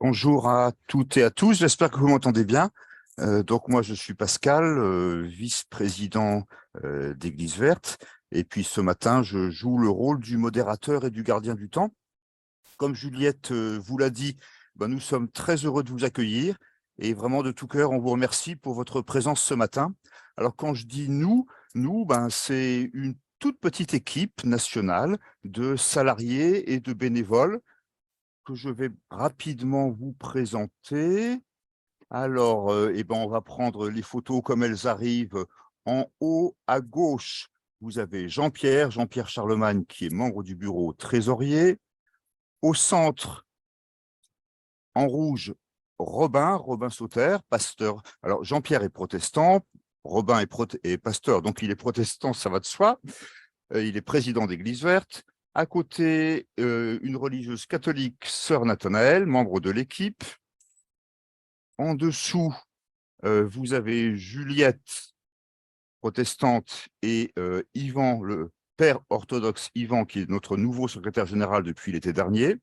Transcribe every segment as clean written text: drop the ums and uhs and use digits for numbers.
Bonjour à toutes et à tous, j'espère que vous m'entendez bien. Donc moi je suis Pascal, vice-président d'Église Verte, et puis ce matin je joue le rôle du modérateur et du gardien du temps. Comme Juliette vous l'a dit, ben, nous sommes très heureux de vous accueillir et vraiment de tout cœur on vous remercie pour votre présence ce matin. Alors quand je dis nous ben, c'est une toute petite équipe nationale de salariés et de bénévoles que je vais rapidement vous présenter. Alors, eh ben, on va prendre les photos comme elles arrivent. En haut à gauche, vous avez Jean-Pierre Charlemagne, qui est membre du bureau trésorier. Au centre, en rouge, Robin Sauter, pasteur. Alors, Jean-Pierre est protestant, Robin est pasteur, donc il est protestant, ça va de soi. Il est président d'Église Verte. À côté, une religieuse catholique, sœur Nathanaël, membre de l'équipe. En dessous, vous avez Juliette, protestante, et Yvan, le père orthodoxe Yvan, qui est notre nouveau secrétaire général depuis l'été dernier.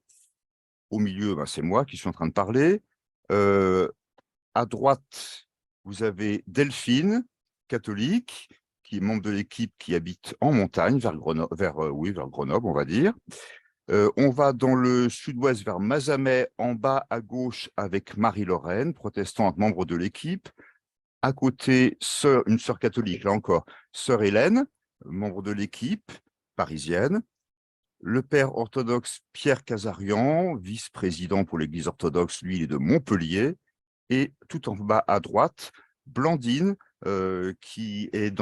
Au milieu, ben, c'est moi qui suis en train de parler. À droite, vous avez Delphine, catholique, qui est membre de l'équipe qui habite en montagne, vers Grenoble, vers Grenoble, on va dire. On va dans le sud-ouest vers Mazamet, en bas à gauche avec Marie-Lorraine, protestante, membre de l'équipe. À côté, une sœur catholique, là encore, sœur Hélène, membre de l'équipe parisienne. Le père orthodoxe Pierre Casarian, vice-président pour l'Église orthodoxe, lui, il est de Montpellier. Et tout en bas à droite, Blandine, qui est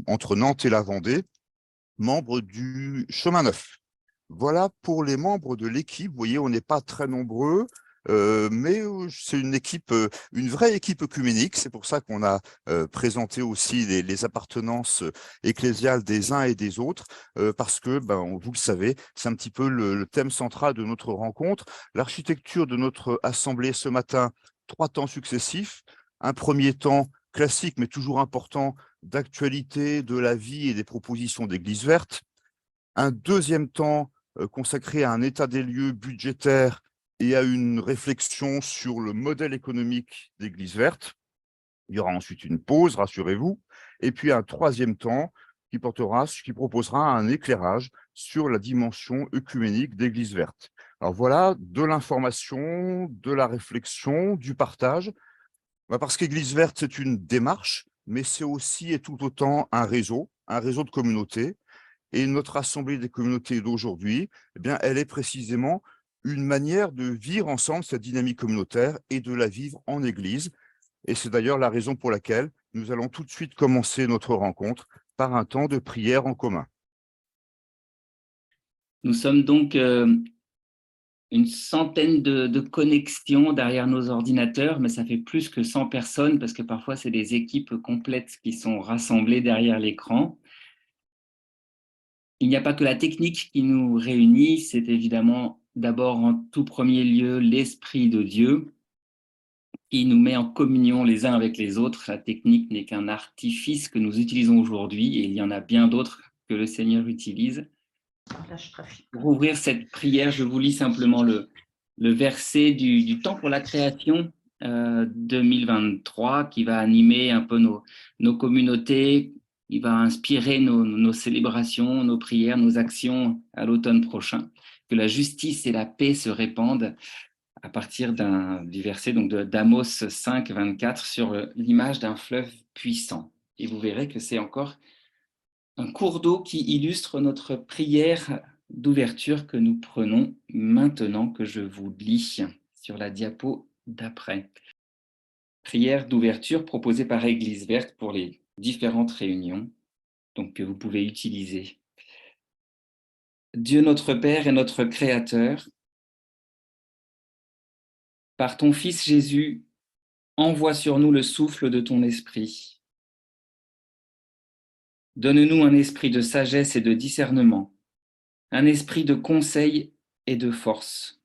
entre Nantes et la Vendée, membre du Chemin Neuf. Voilà pour les membres de l'équipe. Vous voyez, on n'est pas très nombreux, mais c'est une vraie équipe œcuménique. C'est pour ça qu'on a présenté aussi les appartenances ecclésiales des uns et des autres, parce que, ben, vous le savez, c'est un petit peu le thème central de notre rencontre. L'architecture de notre assemblée ce matin, 3 temps successifs. Un premier temps classique, mais toujours important, d'actualité, de la vie et des propositions d'Église Verte. Un deuxième temps consacré à un état des lieux budgétaire et à une réflexion sur le modèle économique d'Église Verte. Il y aura ensuite une pause, rassurez-vous, et puis un troisième temps qui proposera un éclairage sur la dimension œcuménique d'Église Verte. Alors voilà, de l'information, de la réflexion, du partage, parce qu'Église Verte, c'est une démarche, mais c'est aussi et tout autant un réseau de communautés. Et notre Assemblée des communautés d'aujourd'hui, eh bien, elle est précisément une manière de vivre ensemble cette dynamique communautaire et de la vivre en Église. Et c'est d'ailleurs la raison pour laquelle nous allons tout de suite commencer notre rencontre par un temps de prière en commun. Nous sommes donc une centaine de connexions derrière nos ordinateurs, mais ça fait plus que 100 personnes parce que parfois, c'est des équipes complètes qui sont rassemblées derrière l'écran. Il n'y a pas que la technique qui nous réunit, c'est évidemment d'abord en tout premier lieu l'Esprit de Dieu qui nous met en communion les uns avec les autres. La technique n'est qu'un artifice que nous utilisons aujourd'hui et il y en a bien d'autres que le Seigneur utilise. Pour ouvrir cette prière, je vous lis simplement le verset du temps pour la création 2023 qui va animer un peu nos communautés, il va inspirer nos célébrations, nos prières, nos actions à l'automne prochain. Que la justice et la paix se répandent à partir du verset d'Amos 5, 24 sur l'image d'un fleuve puissant. Et vous verrez que c'est encore un cours d'eau qui illustre notre prière d'ouverture que nous prenons maintenant que je vous lis sur la diapo d'après. Prière d'ouverture proposée par Église Verte pour les différentes réunions donc, que vous pouvez utiliser. Dieu notre Père et notre Créateur, par ton Fils Jésus, envoie sur nous le souffle de ton esprit. Donne-nous un esprit de sagesse et de discernement, un esprit de conseil et de force.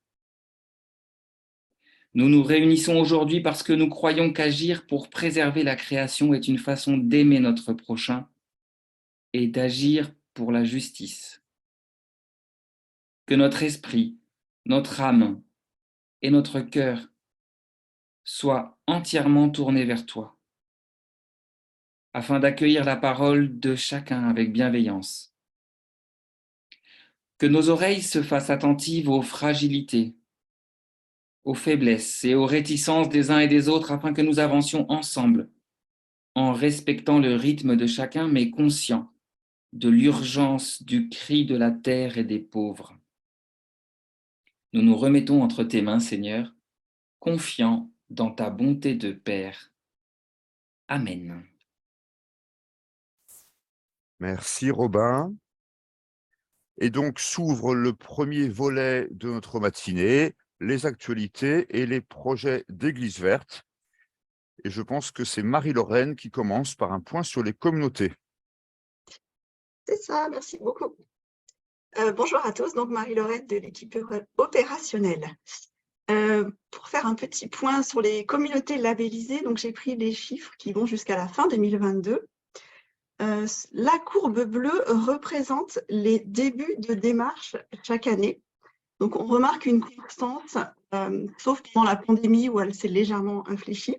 Nous nous réunissons aujourd'hui parce que nous croyons qu'agir pour préserver la création est une façon d'aimer notre prochain et d'agir pour la justice. Que notre esprit, notre âme et notre cœur soit entièrement tourné vers toi, afin d'accueillir la parole de chacun avec bienveillance. Que nos oreilles se fassent attentives aux fragilités, aux faiblesses et aux réticences des uns et des autres, afin que nous avancions ensemble, en respectant le rythme de chacun, mais conscients de l'urgence du cri de la terre et des pauvres. Nous nous remettons entre tes mains, Seigneur, confiants dans ta bonté de Père. Amen. Merci Robin. Et donc s'ouvre le premier volet de notre matinée, les actualités et les projets d'Église verte. Et je pense que c'est Marie-Lorraine qui commence par un point sur les communautés. C'est ça, merci beaucoup. Bonjour à tous, donc Marie-Lorraine de l'équipe opérationnelle. Pour faire un petit point sur les communautés labellisées, donc j'ai pris les chiffres qui vont jusqu'à la fin 2022. La courbe bleue représente les débuts de démarche chaque année. Donc on remarque une constance, sauf pendant la pandémie où elle s'est légèrement infléchie.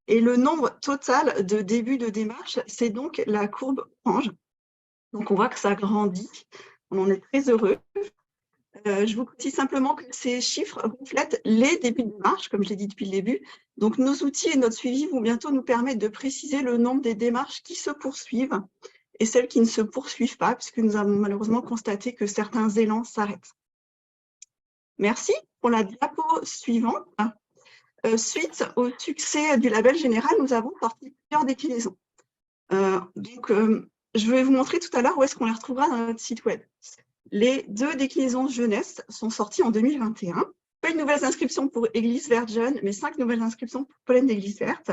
Et le nombre total de débuts de démarche, c'est donc la courbe orange. Donc on voit que ça grandit, on en est très heureux. Je vous précise simplement que ces chiffres reflètent les débuts de démarche, comme je l'ai dit depuis le début. Donc nos outils et notre suivi vont bientôt nous permettre de préciser le nombre des démarches qui se poursuivent et celles qui ne se poursuivent pas, puisque nous avons malheureusement constaté que certains élans s'arrêtent. Merci. Pour la diapo suivante, suite au succès du label général, nous avons sorti plusieurs déclinaisons. Je vais vous montrer tout à l'heure où est-ce qu'on les retrouvera dans notre site web. Les 2 déclinaisons jeunesse sont sorties en 2021. Pas de nouvelles inscriptions pour Église Verte Jeune, mais 5 nouvelles inscriptions pour Pollen d'Église Verte.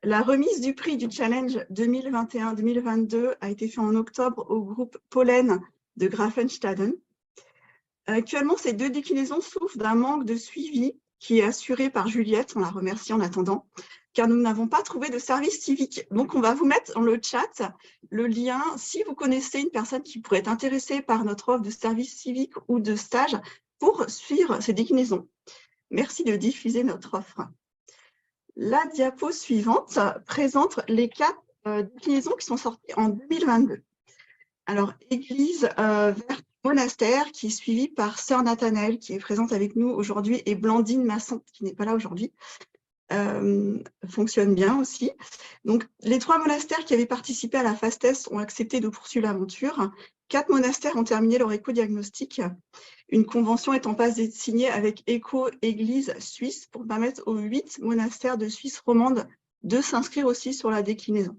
La remise du prix du challenge 2021-2022 a été faite en octobre au groupe Pollen de Grafenstaden. Actuellement, ces 2 déclinaisons souffrent d'un manque de suivi qui est assuré par Juliette, on la remercie en attendant, car nous n'avons pas trouvé de service civique. Donc, on va vous mettre dans le chat le lien, si vous connaissez une personne qui pourrait être intéressée par notre offre de service civique ou de stage pour suivre ces déclinaisons. Merci de diffuser notre offre. La diapo suivante présente les 4 déclinaisons qui sont sorties en 2022. Alors, Église verte monastère, qui est suivie par Sœur Nathanaël, qui est présente avec nous aujourd'hui, et Blandine Masson, qui n'est pas là aujourd'hui, fonctionne bien aussi. Donc, les 3 monastères qui avaient participé à la phase test ont accepté de poursuivre l'aventure. 4 monastères ont terminé leur éco-diagnostic. Une convention est en passe d'être signée avec Éco-Église Suisse pour permettre aux 8 monastères de Suisse romande de s'inscrire aussi sur la déclinaison.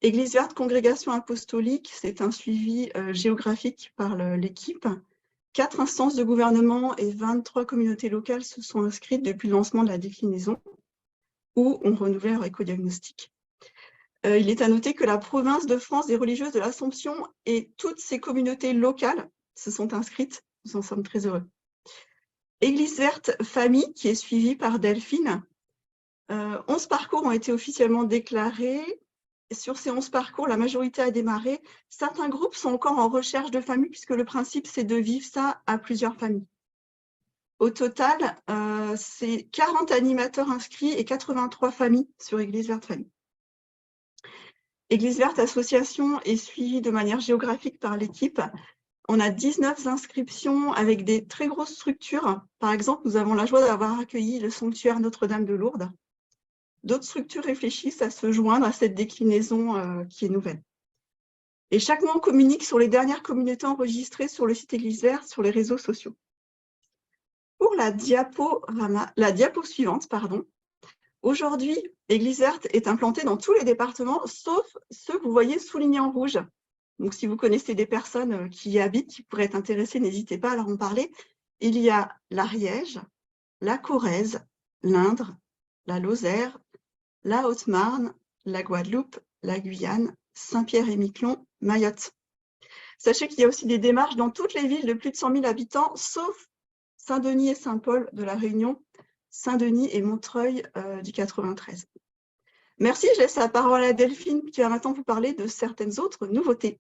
Église verte congrégation apostolique, c'est un suivi géographique par l'équipe. 4 instances de gouvernement et 23 communautés locales se sont inscrites depuis le lancement de la déclinaison ou ont renouvelé leur éco-diagnostic. Il est à noter que la province de France des religieuses de l'Assomption et toutes ces communautés locales se sont inscrites. Nous en sommes très heureux. Église verte famille, qui est suivie par Delphine. 11 parcours ont été officiellement déclarés. Sur ces 11 parcours, la majorité a démarré. Certains groupes sont encore en recherche de famille, puisque le principe, c'est de vivre ça à plusieurs familles. Au total, c'est 40 animateurs inscrits et 83 familles sur Église verte famille. Église verte association est suivie de manière géographique par l'équipe. On a 19 inscriptions avec des très grosses structures. Par exemple, nous avons la joie d'avoir accueilli le sanctuaire Notre-Dame de Lourdes. D'autres structures réfléchissent à se joindre à cette déclinaison qui est nouvelle. Et chaque mois, on communique sur les dernières communautés enregistrées sur le site Église verte, sur les réseaux sociaux. Pour la diapo suivante, aujourd'hui, Église verte est implantée dans tous les départements, sauf ceux que vous voyez soulignés en rouge. Donc, si vous connaissez des personnes qui y habitent, qui pourraient être intéressées, n'hésitez pas à leur en parler. Il y a l'Ariège, la Corrèze, l'Indre, la Lozère, la Haute-Marne, la Guadeloupe, la Guyane, Saint-Pierre-et-Miquelon, Mayotte. Sachez qu'il y a aussi des démarches dans toutes les villes de plus de 100 000 habitants, sauf Saint-Denis et Saint-Paul de la Réunion, Saint-Denis et Montreuil du 93. Merci, je laisse la parole à Delphine qui va maintenant vous parler de certaines autres nouveautés.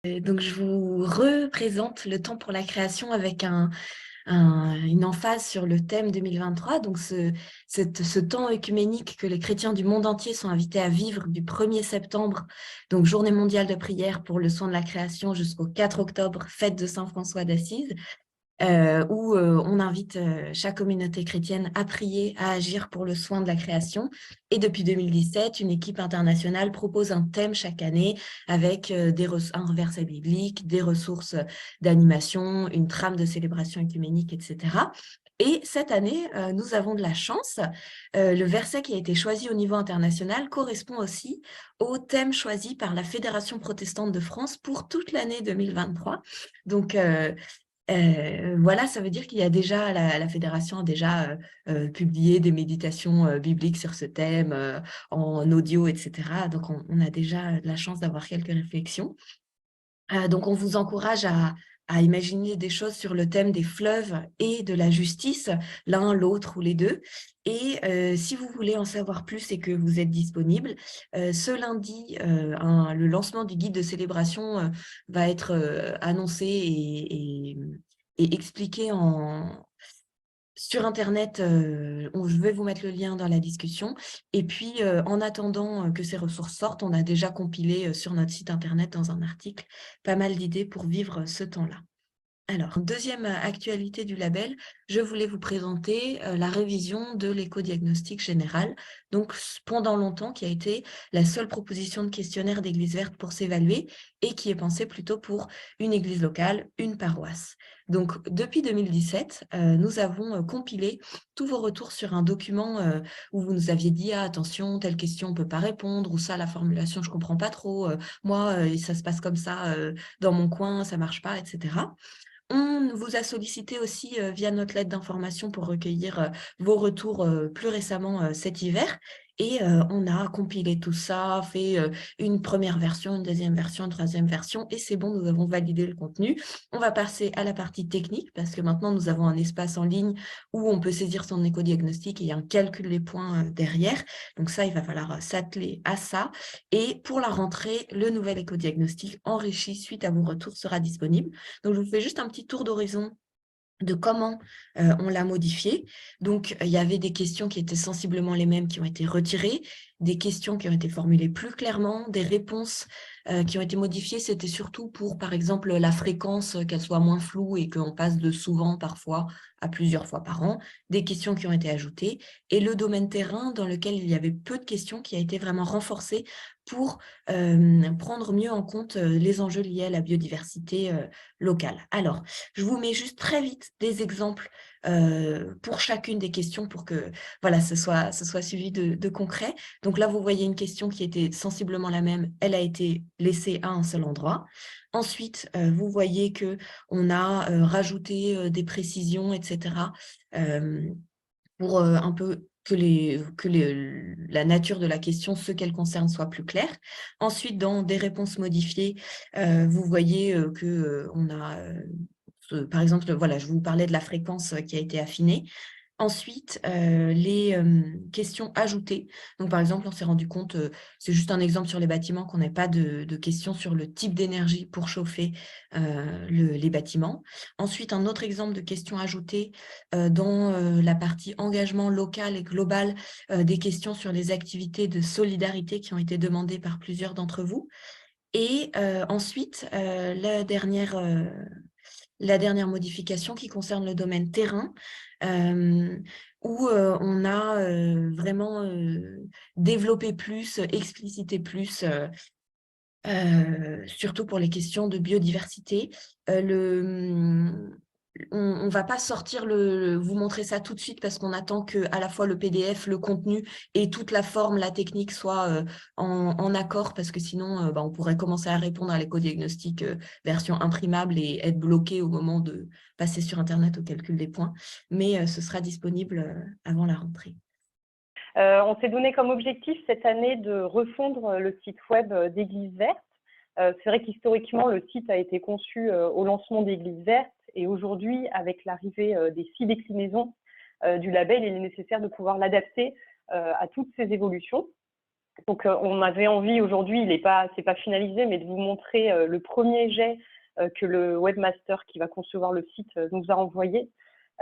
Donc, je vous représente le temps pour la création avec un une emphase sur le thème 2023, donc ce temps œcuménique que les chrétiens du monde entier sont invités à vivre du 1er septembre, donc journée mondiale de prière pour le soin de la création, jusqu'au 4 octobre, fête de Saint François d'Assise, où on invite chaque communauté chrétienne à prier, à agir pour le soin de la création. Et depuis 2017, une équipe internationale propose un thème chaque année avec un verset biblique, des ressources d'animation, une trame de célébration œcuménique, etc. Et cette année, nous avons de la chance. Le verset qui a été choisi au niveau international correspond aussi au thème choisi par la Fédération protestante de France pour toute l'année 2023. Donc, voilà, ça veut dire qu'il y a déjà, la fédération a déjà publié des méditations bibliques sur ce thème en audio, etc. Donc, on a déjà la chance d'avoir quelques réflexions. Donc, on vous encourage à imaginer des choses sur le thème des fleuves et de la justice, l'un, l'autre ou les deux. Et si vous voulez en savoir plus et que vous êtes disponible, ce lundi, le lancement du guide de célébration va être annoncé et expliqué sur Internet. Je vais vous mettre le lien dans la discussion. Et puis, en attendant que ces ressources sortent, on a déjà compilé sur notre site Internet, dans un article, pas mal d'idées pour vivre ce temps-là. Alors, deuxième actualité du label, je voulais vous présenter la révision de l'éco-diagnostic général, donc pendant longtemps qui a été la seule proposition de questionnaire d'Église verte pour s'évaluer et qui est pensée plutôt pour une église locale, une paroisse. Donc, depuis 2017, nous avons compilé tous vos retours sur un document où vous nous aviez dit « Ah, attention, telle question on ne peut pas répondre » ou « Ça, la formulation, je ne comprends pas trop. Moi, ça se passe comme ça dans mon coin, ça ne marche pas, etc. » On vous a sollicité aussi via notre lettre d'information pour recueillir vos retours plus récemment cet hiver. Et on a compilé tout ça, fait une première version, une deuxième version, une troisième version, et c'est bon, nous avons validé le contenu. On va passer à la partie technique, parce que maintenant, nous avons un espace en ligne où on peut saisir son éco-diagnostic et il y a un calcul des points derrière. Donc ça, il va falloir s'atteler à ça. Et pour la rentrée, le nouvel éco-diagnostic enrichi suite à vos retours sera disponible. Donc, je vous fais juste un petit tour d'horizon de comment on l'a modifié. Donc, il y avait des questions qui étaient sensiblement les mêmes qui ont été retirées, des questions qui ont été formulées plus clairement, des réponses qui ont été modifiées. C'était surtout pour, par exemple, la fréquence, qu'elle soit moins floue et qu'on passe de souvent, parfois, à plusieurs fois par an, des questions qui ont été ajoutées, et le domaine terrain dans lequel il y avait peu de questions qui a été vraiment renforcé pour prendre mieux en compte les enjeux liés à la biodiversité locale. Alors, je vous mets juste très vite des exemples pour chacune des questions pour que voilà, ce soit suivi de concret. Donc là, vous voyez une question qui était sensiblement la même, elle a été laissée à un seul endroit. Ensuite, vous voyez qu'on a rajouté des précisions, etc. Pour un peu que la nature de la question, ce qu'elle concerne, soit plus claire. Ensuite, dans des réponses modifiées, vous voyez qu'on a, par exemple, voilà, je vous parlais de la fréquence qui a été affinée. Ensuite, les questions ajoutées. Donc, par exemple, on s'est rendu compte, c'est juste un exemple sur les bâtiments, qu'on n'ait pas de questions sur le type d'énergie pour chauffer les bâtiments. Ensuite, un autre exemple de questions ajoutées dans la partie engagement local et global, des questions sur les activités de solidarité qui ont été demandées par plusieurs d'entre vous. Et ensuite, la dernière modification qui concerne le domaine terrain, où on a vraiment développé plus, explicité plus, surtout pour les questions de biodiversité. On ne va pas sortir vous montrer ça tout de suite parce qu'on attend que à la fois le PDF, le contenu et toute la forme, la technique soient en accord, parce que sinon on pourrait commencer à répondre à l'éco-diagnostic version imprimable et être bloqué au moment de passer sur Internet au calcul des points. Mais ce sera disponible avant la rentrée. On s'est donné comme objectif cette année de refondre le site web d'Église verte. C'est vrai qu'historiquement, le site a été conçu au lancement d'Église verte, et aujourd'hui, avec l'arrivée des 6 déclinaisons du label, il est nécessaire de pouvoir l'adapter à toutes ces évolutions. Donc, on avait envie aujourd'hui, c'est pas finalisé, mais de vous montrer le premier jet que le webmaster qui va concevoir le site nous a envoyé.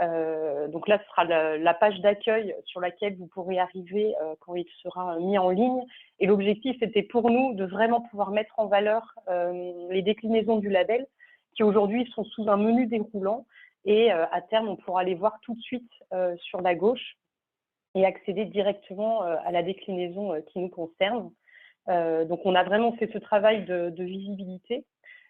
Donc là, ce sera la page d'accueil sur laquelle vous pourrez arriver quand il sera mis en ligne. Et l'objectif, c'était pour nous de vraiment pouvoir mettre en valeur les déclinaisons du label qui aujourd'hui sont sous un menu déroulant. Et à terme, on pourra les voir tout de suite sur la gauche et accéder directement à la déclinaison qui nous concerne. Donc, on a vraiment fait ce travail de visibilité.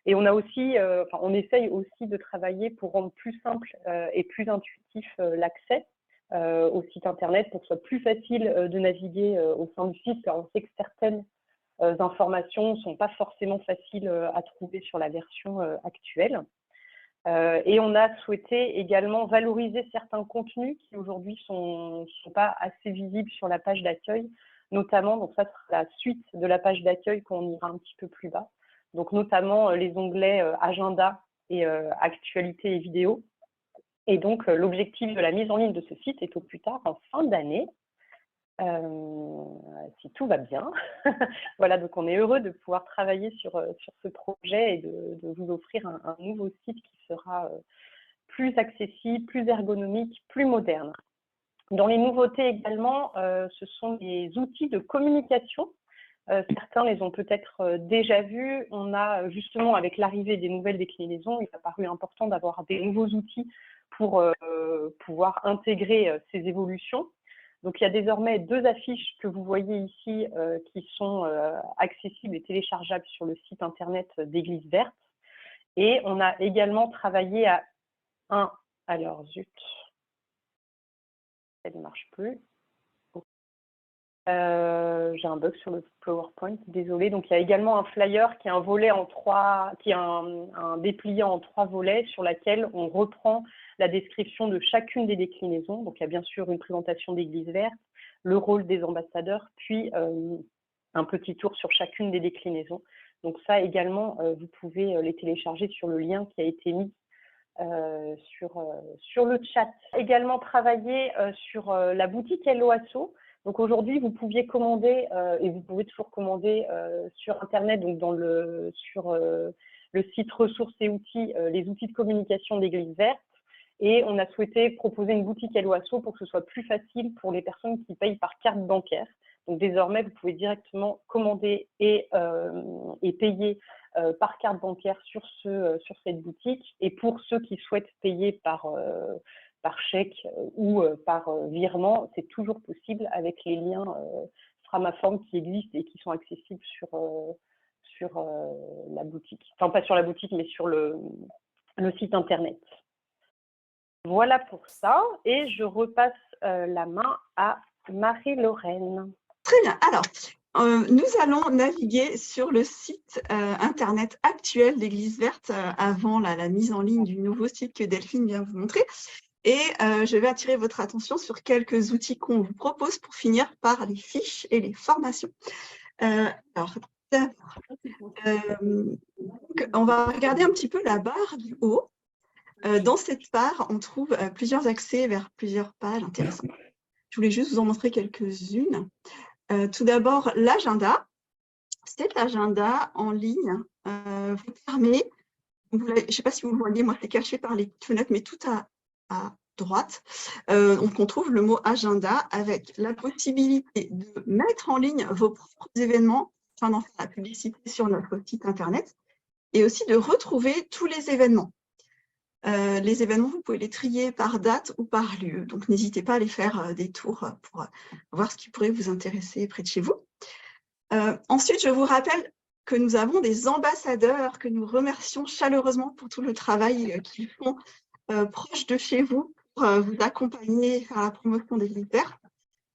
Et on a aussi, on essaye aussi de travailler pour rendre plus simple et plus intuitif l'accès au site internet pour que ce soit plus facile de naviguer au sein du site, car on sait que certaines informations ne sont pas forcément faciles à trouver sur la version actuelle. Et on a souhaité également valoriser certains contenus qui aujourd'hui ne sont pas assez visibles sur la page d'accueil, notamment, donc ça sera la suite de la page d'accueil qu'on ira un petit peu plus bas. Donc, notamment les onglets agenda et actualité et vidéo. Et donc, l'objectif de la mise en ligne de ce site est au plus tard en fin d'année, si tout va bien. Voilà, donc on est heureux de pouvoir travailler sur ce projet et de vous offrir un nouveau site qui sera plus accessible, plus ergonomique, plus moderne. Dans les nouveautés également, ce sont les outils de communication. Certains les ont peut-être déjà vus. On a justement, avec l'arrivée des nouvelles déclinaisons, il a paru important d'avoir des nouveaux outils pour pouvoir intégrer ces évolutions. Donc, il y a désormais 2 affiches que vous voyez ici qui sont accessibles et téléchargeables sur le site internet d'Église Verte. Et on a également travaillé à alors zut, elle ne marche plus. J'ai un bug sur le PowerPoint, désolé. Donc, il y a également un flyer qui est un volet en 3, qui est un dépliant en 3 volets sur laquelle on reprend la description de chacune des déclinaisons. Donc, il y a bien sûr une présentation d'Église Verte, le rôle des ambassadeurs, puis un petit tour sur chacune des déclinaisons. Donc, ça également, vous pouvez les télécharger sur le lien qui a été mis sur le chat. Également travailler sur la boutique Helloasso. Donc aujourd'hui, vous pouviez commander et vous pouvez toujours commander sur Internet, donc sur le site ressources et outils, les outils de communication d'Église Verte. Et on a souhaité proposer une boutique Helloasso pour que ce soit plus facile pour les personnes qui payent par carte bancaire. Donc désormais, vous pouvez directement commander et payer par carte bancaire sur cette boutique. Et pour ceux qui souhaitent payer par chèque ou par virement, c'est toujours possible avec les liens Framaform qui existent et qui sont accessibles sur la boutique. Enfin, pas sur la boutique, mais sur le site internet. Voilà pour ça. Et je repasse la main à Marie-Lorraine. Très bien. Alors, nous allons naviguer sur le site internet actuel d'Église Verte avant la mise en ligne du nouveau site que Delphine vient vous montrer. Et je vais attirer votre attention sur quelques outils qu'on vous propose pour finir par les fiches et les formations. Alors, on va regarder un petit peu la barre du haut. Dans cette barre, on trouve plusieurs accès vers plusieurs pages intéressantes. Je voulais juste vous en montrer quelques-unes. Tout d'abord, l'agenda. Cet agenda en ligne vous permet, je ne sais pas si vous le voyez, moi c'est caché par les fenêtres, mais tout à droite. Donc on trouve le mot agenda avec la possibilité de mettre en ligne vos propres événements, afin d'en faire la publicité sur notre site internet, et aussi de retrouver tous les événements. Les événements, vous pouvez les trier par date ou par lieu. Donc, n'hésitez pas à aller faire des tours pour voir ce qui pourrait vous intéresser près de chez vous. Ensuite, je vous rappelle que nous avons des ambassadeurs que nous remercions chaleureusement pour tout le travail qu'ils font proche de chez vous pour vous accompagner à la promotion des Verte.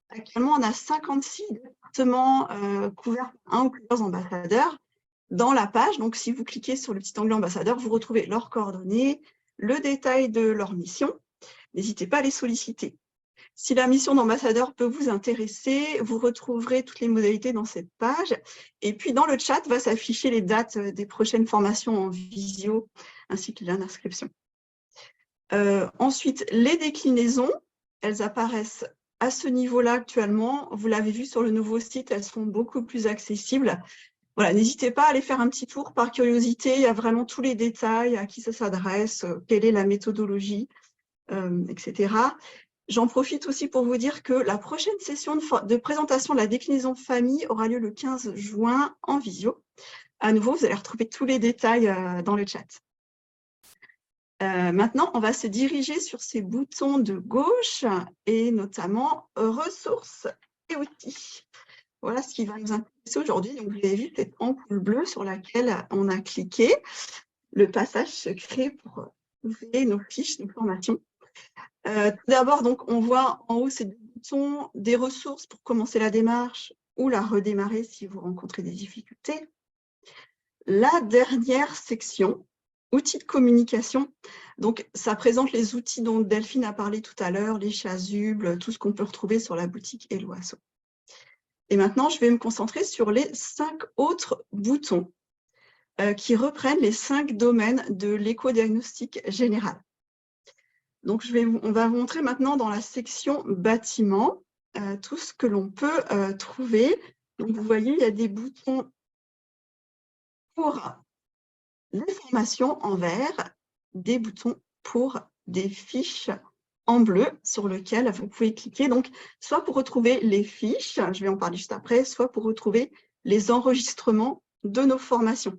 Actuellement, on a 56 départements couverts par un ou plusieurs ambassadeurs dans la page. Donc, si vous cliquez sur le petit onglet ambassadeur, vous retrouvez leurs coordonnées, le détail de leur mission. N'hésitez pas à les solliciter. Si la mission d'ambassadeur peut vous intéresser, vous retrouverez toutes les modalités dans cette page. Et puis, dans le chat, va s'afficher les dates des prochaines formations en visio, ainsi que l'inscription. Ensuite, les déclinaisons, elles apparaissent à ce niveau-là actuellement. Vous l'avez vu sur le nouveau site, elles sont beaucoup plus accessibles. Voilà, n'hésitez pas à aller faire un petit tour par curiosité. Il y a vraiment tous les détails, à qui ça s'adresse, quelle est la méthodologie. etc. J'en profite aussi pour vous dire que la prochaine session de présentation de la déclinaison de famille aura lieu le 15 juin en visio. À nouveau, vous allez retrouver tous les détails dans le chat. Maintenant, on va se diriger sur ces boutons de gauche et notamment ressources et outils. Voilà ce qui va nous intéresser aujourd'hui. Donc, vous l'avez vu, cette ampoule bleue sur laquelle on a cliqué, le passage secret pour ouvrir nos fiches de formation. Tout d'abord, donc, on voit en haut ces deux boutons des ressources pour commencer la démarche ou la redémarrer si vous rencontrez des difficultés. La dernière section, outils de communication. Donc, ça présente les outils dont Delphine a parlé tout à l'heure, les chasubles, tout ce qu'on peut retrouver sur la boutique Hello Asso. Et maintenant, je vais me concentrer sur les 5 autres boutons qui reprennent les 5 domaines de l'éco-diagnostic général. Donc, on va vous montrer maintenant dans la section bâtiment tout ce que l'on peut trouver. Donc, vous voyez, il y a des boutons pour l'information en vert, des boutons pour des fiches en bleu sur lesquelles vous pouvez cliquer. Donc, soit pour retrouver les fiches, je vais en parler juste après, soit pour retrouver les enregistrements de nos formations.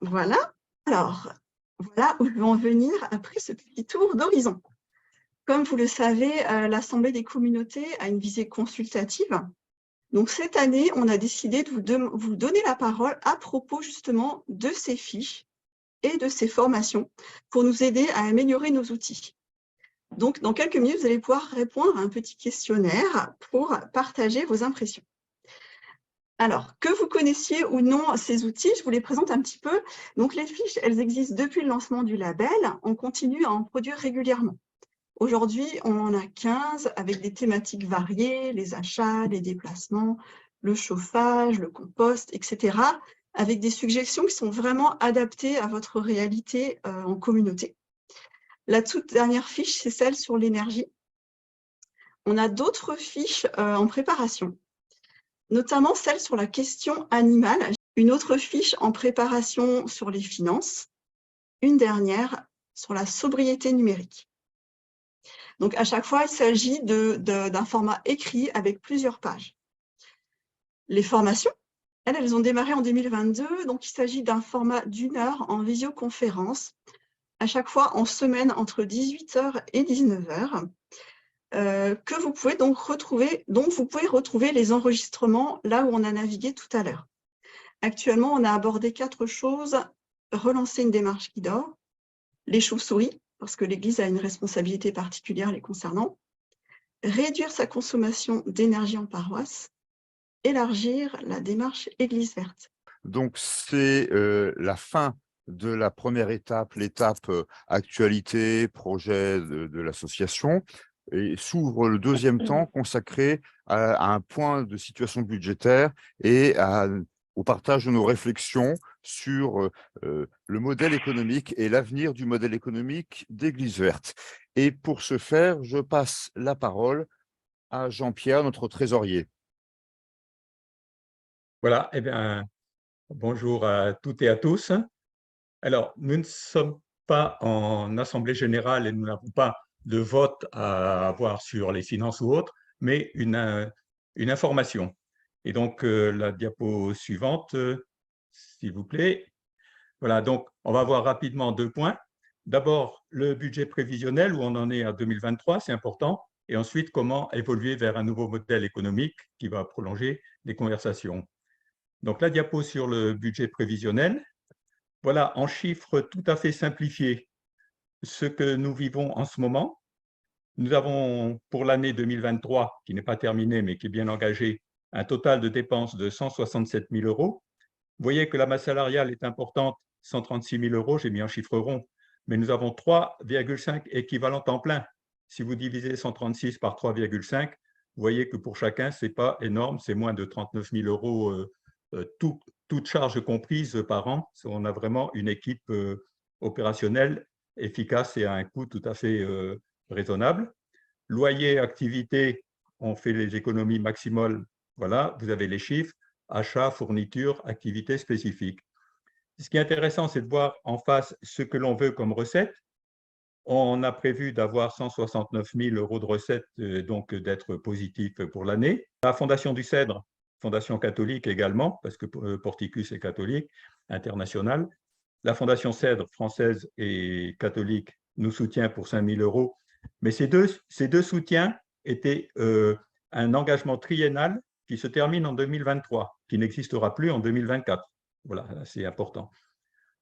Voilà. Alors, voilà où je vais en venir après ce petit tour d'horizon. Comme vous le savez, l'Assemblée des communautés a une visée consultative. Donc, cette année, on a décidé de vous donner la parole à propos justement de ces fiches et de ces formations pour nous aider à améliorer nos outils. Donc, dans quelques minutes, vous allez pouvoir répondre à un petit questionnaire pour partager vos impressions. Alors, que vous connaissiez ou non ces outils, je vous les présente un petit peu. Donc, les fiches, elles existent depuis le lancement du label. On continue à en produire régulièrement. Aujourd'hui, on en a 15 avec des thématiques variées, les achats, les déplacements, le chauffage, le compost, etc., avec des suggestions qui sont vraiment adaptées à votre réalité en communauté. La toute dernière fiche, c'est celle sur l'énergie. On a d'autres fiches en préparation, notamment celle sur la question animale, une autre fiche en préparation sur les finances, une dernière sur la sobriété numérique. Donc, à chaque fois, il s'agit d'un format écrit avec plusieurs pages. Les formations, elles ont démarré en 2022, donc il s'agit d'un format d'1 heure en visioconférence, à chaque fois en semaine entre 18 h et 19 h, que vous pouvez donc retrouver, dont vous pouvez retrouver les enregistrements là où on a navigué tout à l'heure. Actuellement, on a abordé 4 choses: relancer une démarche qui dort, les chauves-souris, parce que l'Église a une responsabilité particulière les concernant, réduire sa consommation d'énergie en paroisse, élargir la démarche Église verte. Donc, c'est la fin de la première étape, l'étape actualité, projet de l'association, et s'ouvre le deuxième temps consacré à un point de situation budgétaire et au partage de nos réflexions sur le modèle économique et l'avenir du modèle économique d'Église verte. Et pour ce faire, je passe la parole à Jean-Pierre, notre trésorier. Voilà, eh bien, bonjour à toutes et à tous. Alors, nous ne sommes pas en assemblée générale et nous n'avons pas de vote à avoir sur les finances ou autres, mais une information. Et donc, la diapo suivante, s'il vous plaît. Voilà, donc, on va voir rapidement 2 points. D'abord, le budget prévisionnel, où on en est à 2023, c'est important. Et ensuite, comment évoluer vers un nouveau modèle économique qui va prolonger les conversations. Donc, la diapo sur le budget prévisionnel. Voilà, en chiffres tout à fait simplifiés, ce que nous vivons en ce moment. Nous avons, pour l'année 2023, qui n'est pas terminée, mais qui est bien engagée, un total de dépenses de 167 000 €. Vous voyez que la masse salariale est importante, 136 000 €, j'ai mis en chiffre rond, mais nous avons 3,5 équivalents temps plein. Si vous divisez 136 par 3,5, vous voyez que pour chacun, ce n'est pas énorme, c'est moins de 39 000 €, toutes charges comprises par an. On a vraiment une équipe opérationnelle efficace et à un coût tout à fait raisonnable. Loyer, activité, on fait les économies maximales. Voilà, vous avez les chiffres. Achat, fourniture, activité spécifique. Ce qui est intéressant, c'est de voir en face ce que l'on veut comme recette. On a prévu d'avoir 169 000 € de recettes, donc d'être positif pour l'année. La Fondation du Cèdre, fondation catholique également, parce que Porticus est catholique, international. La Fondation Cèdre, française et catholique, nous soutient pour 5 000 €. Mais ces deux soutiens étaient un engagement triennal qui se termine en 2023, qui n'existera plus en 2024. Voilà, c'est important.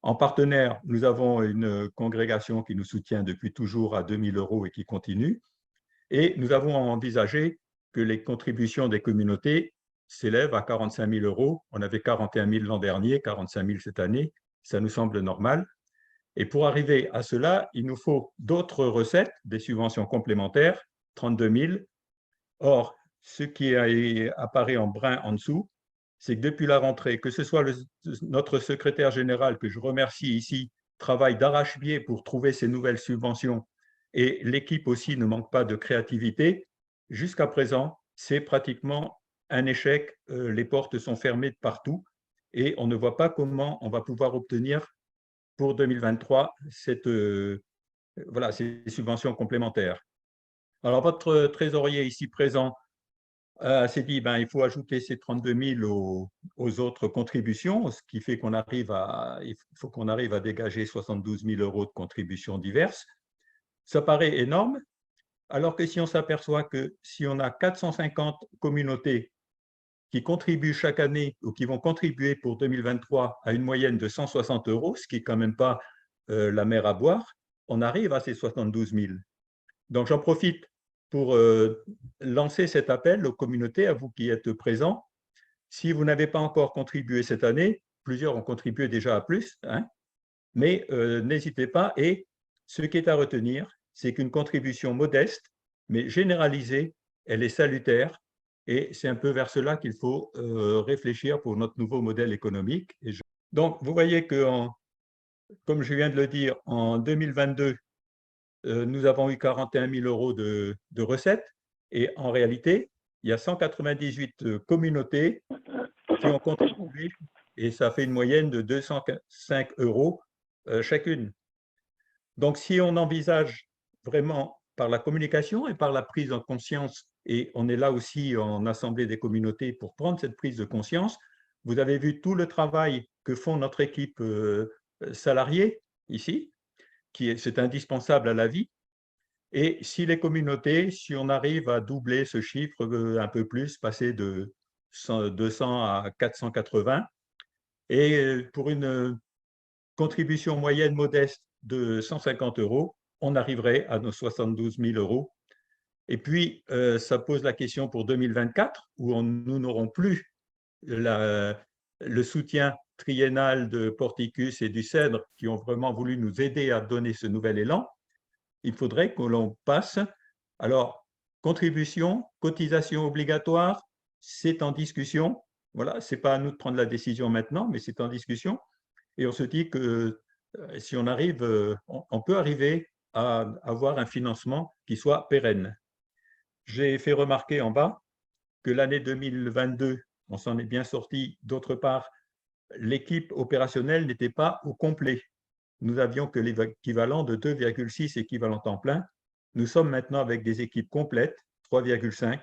En partenaire, nous avons une congrégation qui nous soutient depuis toujours à 2 000 € et qui continue. Et nous avons envisagé que les contributions des communautés s'élèvent à 45 000 €. On avait 41 000 l'an dernier, 45 000 cette année. Ça nous semble normal. Et pour arriver à cela, il nous faut d'autres recettes, des subventions complémentaires, 32 000. Or, ce qui apparaît en brun en dessous, c'est que depuis la rentrée, que ce soit notre secrétaire général, que je remercie ici, travaille d'arrache-pied pour trouver ces nouvelles subventions, et l'équipe aussi ne manque pas de créativité, jusqu'à présent, c'est pratiquement un échec. Les portes sont fermées de partout et on ne voit pas comment on va pouvoir obtenir pour 2023 voilà, ces subventions complémentaires. Alors, votre trésorier ici présent s'est dit il faut ajouter ces 32 000 aux autres contributions, ce qui fait il faut qu'on arrive à dégager 72 000 € de contributions diverses. Ça paraît énorme, alors que si on s'aperçoit que si on a 450 communautés qui contribuent chaque année ou qui vont contribuer pour 2023 à une moyenne de 160 €, ce qui n'est quand même pas la mer à boire, on arrive à ces 72 000. Donc, j'en profite pour lancer cet appel aux communautés, à vous qui êtes présents. Si vous n'avez pas encore contribué cette année, plusieurs ont contribué déjà à plus, hein, mais n'hésitez pas. Et ce qui est à retenir, c'est qu'une contribution modeste, mais généralisée, elle est salutaire. Et c'est un peu vers cela qu'il faut réfléchir pour notre nouveau modèle économique. Donc, vous voyez que, comme je viens de le dire, en 2022, nous avons eu 41 000 € de recettes. Et en réalité, il y a 198 communautés qui ont contribué et ça fait une moyenne de 205 € chacune. Donc, si on envisage vraiment par la communication et par la prise en conscience, et on est là aussi en Assemblée des communautés pour prendre cette prise de conscience, vous avez vu tout le travail que font notre équipe salariée ici, c'est indispensable à la vie. Et si les communautés, si on arrive à doubler ce chiffre un peu plus, passer de 200 à 480, et pour une contribution moyenne modeste de 150 €, on arriverait à nos 72 000 €. Et puis, ça pose la question pour 2024, où nous n'aurons plus le soutien triennal de Porticus et du Cèdre, qui ont vraiment voulu nous aider à donner ce nouvel élan. Il faudrait que l'on passe. Alors, contribution, cotisation obligatoire, c'est en discussion. Voilà, ce n'est pas à nous de prendre la décision maintenant, mais c'est en discussion. Et on se dit que si on arrive, on peut arriver à avoir un financement qui soit pérenne. J'ai fait remarquer en bas que l'année 2022, on s'en est bien sorti. D'autre part, l'équipe opérationnelle n'était pas au complet. Nous avions que l'équivalent de 2,6 équivalents temps plein. Nous sommes maintenant avec des équipes complètes, 3,5.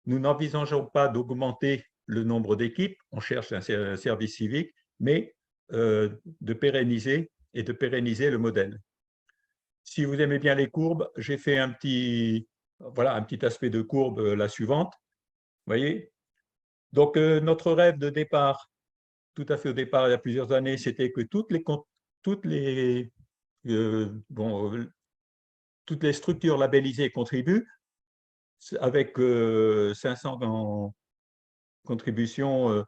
Nous n'envisageons pas d'augmenter le nombre d'équipes. On cherche un service civique, mais de pérenniser le modèle. Si vous aimez bien les courbes, j'ai fait un petit aspect de courbe, la suivante. Vous voyez? Donc, notre rêve de départ, tout à fait au départ, il y a plusieurs années, c'était que toutes les structures labellisées contribuent, avec 500 en contribution,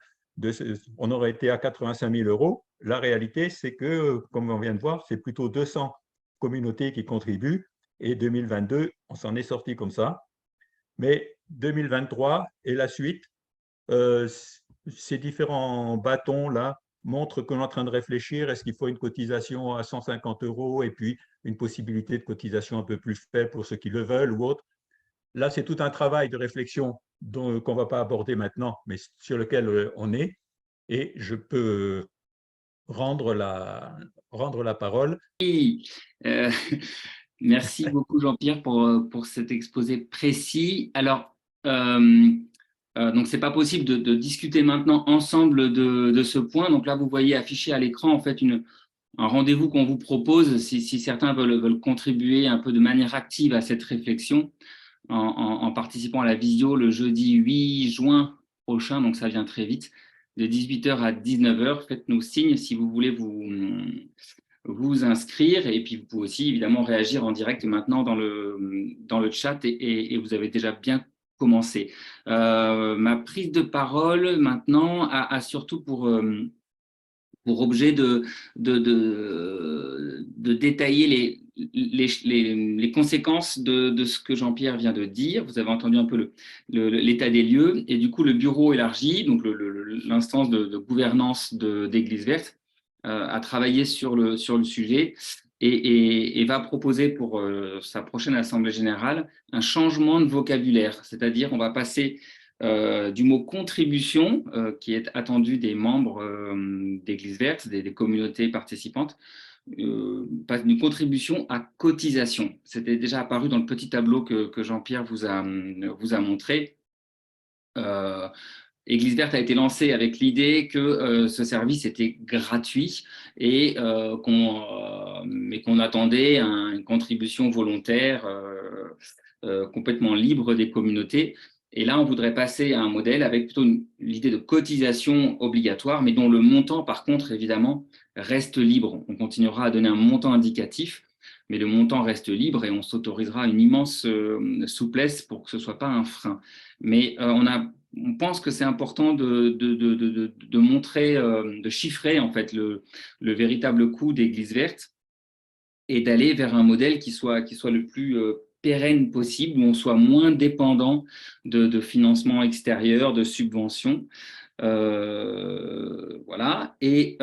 on aurait été à 85 000 €. La réalité, c'est que, comme on vient de voir, c'est plutôt 200 communautés qui contribuent, et 2022, on s'en est sorti comme ça. Mais 2023 et la suite, ces différents bâtons-là montrent qu'on est en train de réfléchir. Est-ce qu'il faut une cotisation à 150 € et puis une possibilité de cotisation un peu plus faible pour ceux qui le veulent ou autre? Là, c'est tout un travail de réflexion qu'on ne va pas aborder maintenant, mais sur lequel on est. Et je peux rendre la parole. Oui, Merci beaucoup Jean-Pierre pour cet exposé précis. Alors, donc c'est pas possible de discuter maintenant ensemble de ce point. Donc là, vous voyez affiché à l'écran en fait un rendez-vous qu'on vous propose si certains veulent contribuer un peu de manière active à cette réflexion en participant à la visio le jeudi 8 juin prochain, donc ça vient très vite, de 18h à 19h. Faites-nous signe si vous voulez vous inscrire et puis vous pouvez aussi évidemment réagir en direct maintenant dans le chat et vous avez déjà bien commencé. Ma prise de parole maintenant a surtout pour objet de détailler les conséquences de ce que Jean-Pierre vient de dire. Vous avez entendu un peu l'état des lieux et du coup le bureau élargi, donc l'instance de gouvernance d'Église Verte, a travaillé sur le sujet et va proposer pour sa prochaine assemblée générale un changement de vocabulaire, c'est-à-dire on va passer du mot contribution, qui est attendu des membres d'Église Verte, des communautés participantes, passe d'une contribution à cotisation. C'était déjà apparu dans le petit tableau que Jean-Pierre vous a montré. Église Verte a été lancée avec l'idée que ce service était gratuit et mais qu'on attendait une contribution volontaire complètement libre des communautés. Et là, on voudrait passer à un modèle avec plutôt l'idée de cotisation obligatoire, mais dont le montant, par contre, évidemment, reste libre. On continuera à donner un montant indicatif, mais le montant reste libre et on s'autorisera une immense souplesse pour que ce ne soit pas un frein. Mais on pense que c'est important de montrer, de chiffrer en fait le véritable coût d'Église Verte et d'aller vers un modèle qui soit le plus pérenne possible, où on soit moins dépendant de financement extérieur, de subventions. Voilà. Et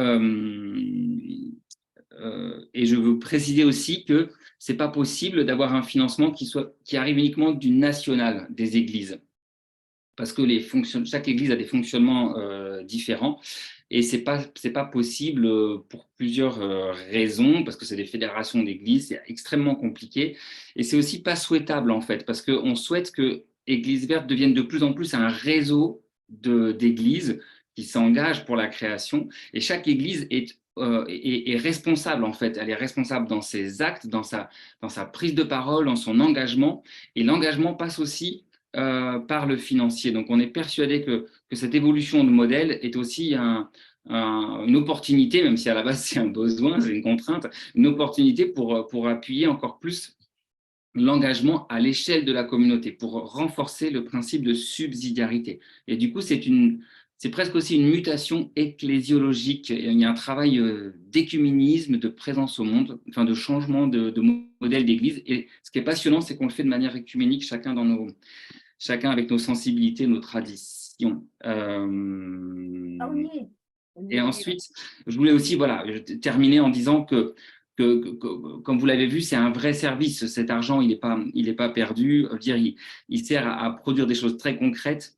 je veux préciser aussi que ce n'est pas possible d'avoir un financement qui arrive uniquement du national des églises. Parce que chaque église a des fonctionnements différents et c'est pas possible pour plusieurs raisons, parce que c'est des fédérations d'églises, c'est extrêmement compliqué et c'est aussi pas souhaitable en fait, parce qu'on souhaite que Église Verte devienne de plus en plus un réseau d'églises qui s'engagent pour la création et chaque église est responsable en fait, elle est responsable dans ses actes, dans sa prise de parole, dans son engagement et l'engagement passe aussi par le financier. Donc, on est persuadé que cette évolution de modèle est aussi une opportunité, même si à la base c'est un besoin, c'est une contrainte, une opportunité pour appuyer encore plus l'engagement à l'échelle de la communauté, pour renforcer le principe de subsidiarité. Et du coup, c'est presque aussi une mutation ecclésiologique. Il y a un travail d'écuménisme, de présence au monde, enfin de changement de modèle d'église. Et ce qui est passionnant, c'est qu'on le fait de manière écuménique, chacun avec nos sensibilités, nos traditions. Et ensuite, je voulais aussi terminer en disant que comme vous l'avez vu, c'est un vrai service. Cet argent, il n'est pas perdu. Il sert à produire des choses très concrètes.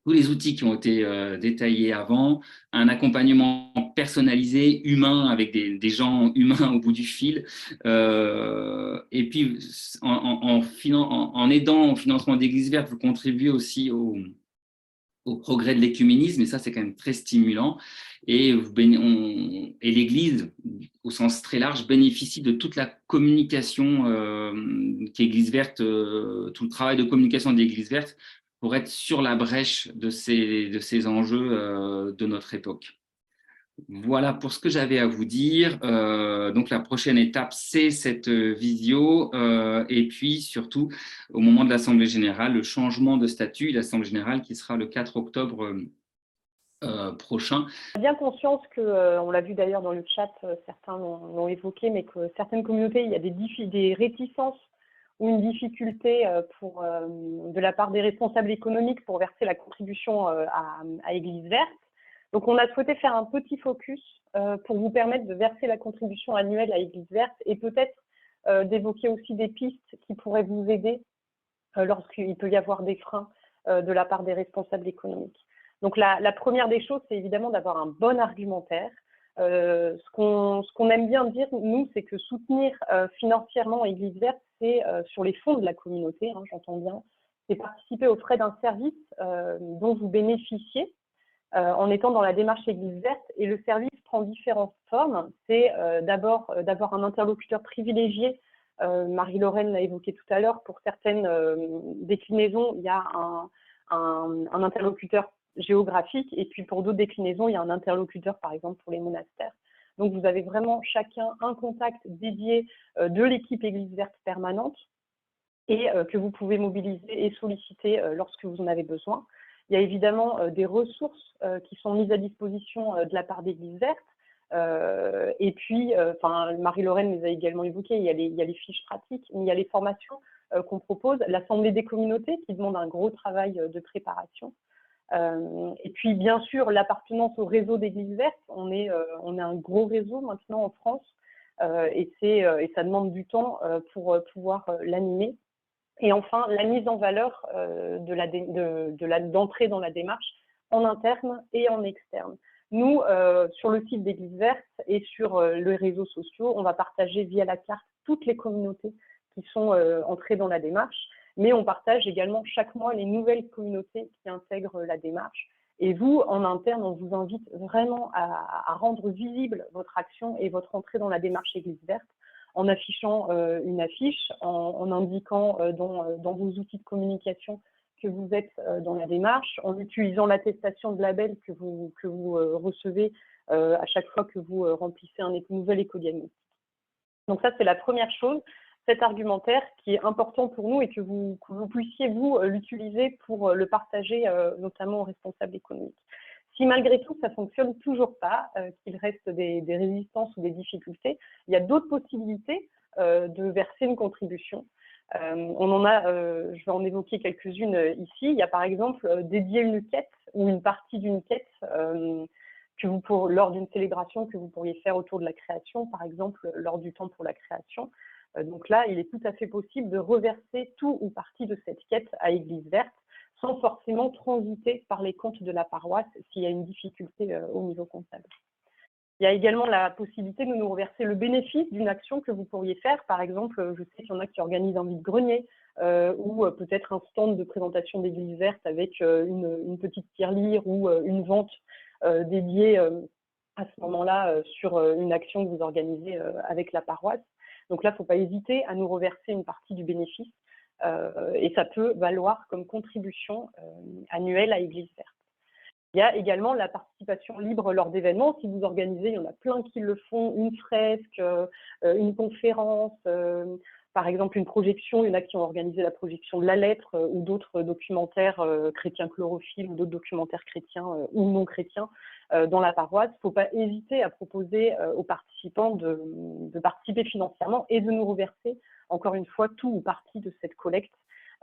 Tous les outils qui ont été détaillés avant, un accompagnement personnalisé, humain, avec des gens humains au bout du fil. Et puis, en aidant au financement d'Église Verte, vous contribuez aussi au progrès de l'écuménisme, et ça, c'est quand même très stimulant. Et l'Église, au sens très large, bénéficie de toute la communication qu'Église Verte, tout le travail de communication d'Église Verte, pour être sur la brèche de ces enjeux de notre époque. Voilà pour ce que j'avais à vous dire. Donc, la prochaine étape, c'est cette visio. Et puis, surtout, au moment de l'Assemblée générale, le changement de statut, l'Assemblée générale qui sera le 4 octobre prochain. J'ai bien conscience que, on l'a vu d'ailleurs dans le chat, certains l'ont évoqué, mais que certaines communautés, il y a des réticences ou une difficulté de la part des responsables économiques pour verser la contribution à Église Verte. Donc, on a souhaité faire un petit focus pour vous permettre de verser la contribution annuelle à Église Verte et peut-être d'évoquer aussi des pistes qui pourraient vous aider lorsqu'il peut y avoir des freins de la part des responsables économiques. Donc, la première des choses, c'est évidemment d'avoir un bon argumentaire. Ce qu'on aime bien dire, nous, c'est que soutenir financièrement Église Verte, c'est sur les fonds de la communauté, hein, j'entends bien, c'est participer aux frais d'un service dont vous bénéficiez en étant dans la démarche Église Verte. Et le service prend différentes formes. C'est d'abord d'avoir un interlocuteur privilégié. Marie-Lorraine l'a évoqué tout à l'heure. Pour certaines déclinaisons, il y a un interlocuteur géographique, et puis pour d'autres déclinaisons, il y a un interlocuteur, par exemple, pour les monastères. Donc, vous avez vraiment chacun un contact dédié de l'équipe Église Verte permanente et que vous pouvez mobiliser et solliciter lorsque vous en avez besoin. Il y a évidemment des ressources qui sont mises à disposition de la part d'Église Verte. Et puis, Marie-Lorraine les a également évoquées, il y a les fiches pratiques, mais il y a les formations qu'on propose, l'Assemblée des communautés qui demande un gros travail de préparation. Et puis, bien sûr, l'appartenance au réseau d'Église Verte. On est un gros réseau maintenant en France et ça demande du temps pour pouvoir l'animer. Et enfin, la mise en valeur d'entrée dans la démarche en interne et en externe. Nous, sur le site d'Église Verte et sur les réseaux sociaux, on va partager via la carte toutes les communautés qui sont entrées dans la démarche, mais on partage également chaque mois les nouvelles communautés qui intègrent la démarche. Et vous, en interne, on vous invite vraiment à rendre visible votre action et votre entrée dans la démarche Église Verte, en affichant une affiche, en indiquant dans vos outils de communication que vous êtes dans la démarche, en utilisant l'attestation de label que vous recevez à chaque fois que vous remplissez un nouvel écodiagnostic. Donc ça, c'est la première chose, cet argumentaire qui est important pour nous et que vous puissiez, vous, l'utiliser pour le partager notamment aux responsables économiques. Si malgré tout, ça ne fonctionne toujours pas, qu'il reste des résistances ou des difficultés, il y a d'autres possibilités de verser une contribution. Je vais en évoquer quelques-unes ici. Il y a par exemple dédier une quête ou une partie d'une quête lors d'une célébration que vous pourriez faire autour de la création, par exemple lors du temps pour la création. Donc là, il est tout à fait possible de reverser tout ou partie de cette quête à Église Verte, sans forcément transiter par les comptes de la paroisse s'il y a une difficulté au niveau comptable. Il y a également la possibilité de nous reverser le bénéfice d'une action que vous pourriez faire. Par exemple, je sais qu'il y en a qui organisent un vide-grenier ou peut-être un stand de présentation d'Église Verte avec une petite tirelire ou une vente dédiée à ce moment-là sur une action que vous organisez avec la paroisse. Donc là, il ne faut pas hésiter à nous reverser une partie du bénéfice. Et ça peut valoir comme contribution annuelle à Église Verte. Il y a également la participation libre lors d'événements. Si vous organisez, il y en a plein qui le font, une fresque, une conférence, par exemple une projection, il y en a qui ont organisé la projection de la lettre ou d'autres documentaires chrétiens chlorophylle ou d'autres documentaires chrétiens ou non chrétiens dans la paroisse. Il ne faut pas hésiter à proposer aux participants de participer financièrement et de nous reverser encore une fois tout ou partie de cette collecte.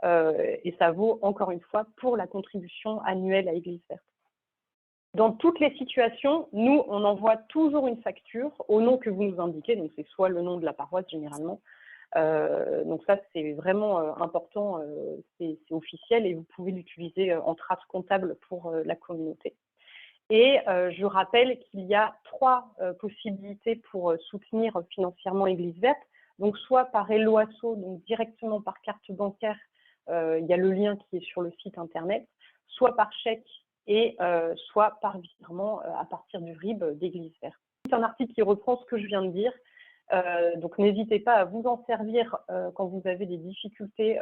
Et ça vaut encore une fois pour la contribution annuelle à Église Verte. Dans toutes les situations, nous, on envoie toujours une facture au nom que vous nous indiquez, donc c'est soit le nom de la paroisse généralement. Donc ça, c'est vraiment important, c'est officiel et vous pouvez l'utiliser en trace comptable pour la communauté. Et je rappelle qu'il y a 3 possibilités pour soutenir financièrement Église Verte. Donc soit par Helloasso, donc directement par carte bancaire, il y a le lien qui est sur le site internet, soit par chèque et soit par virement à partir du RIB d'Église Verte. C'est un article qui reprend ce que je viens de dire, donc n'hésitez pas à vous en servir quand vous avez des difficultés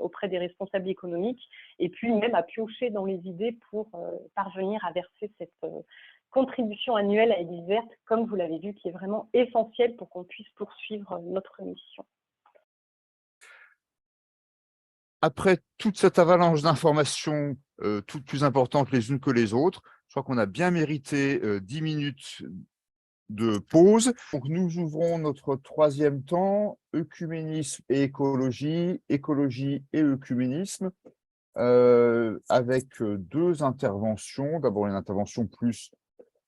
auprès des responsables économiques et puis même à piocher dans les idées pour parvenir à verser cette contribution annuelle à Église Verte, comme vous l'avez vu, qui est vraiment essentielle pour qu'on puisse poursuivre notre mission. Après toute cette avalanche d'informations, toutes plus importantes les unes que les autres, je crois qu'on a bien mérité 10 minutes de pause. Donc, nous ouvrons notre 3e temps, œcuménisme et écologie, écologie et œcuménisme, avec 2 interventions. D'abord, une intervention plus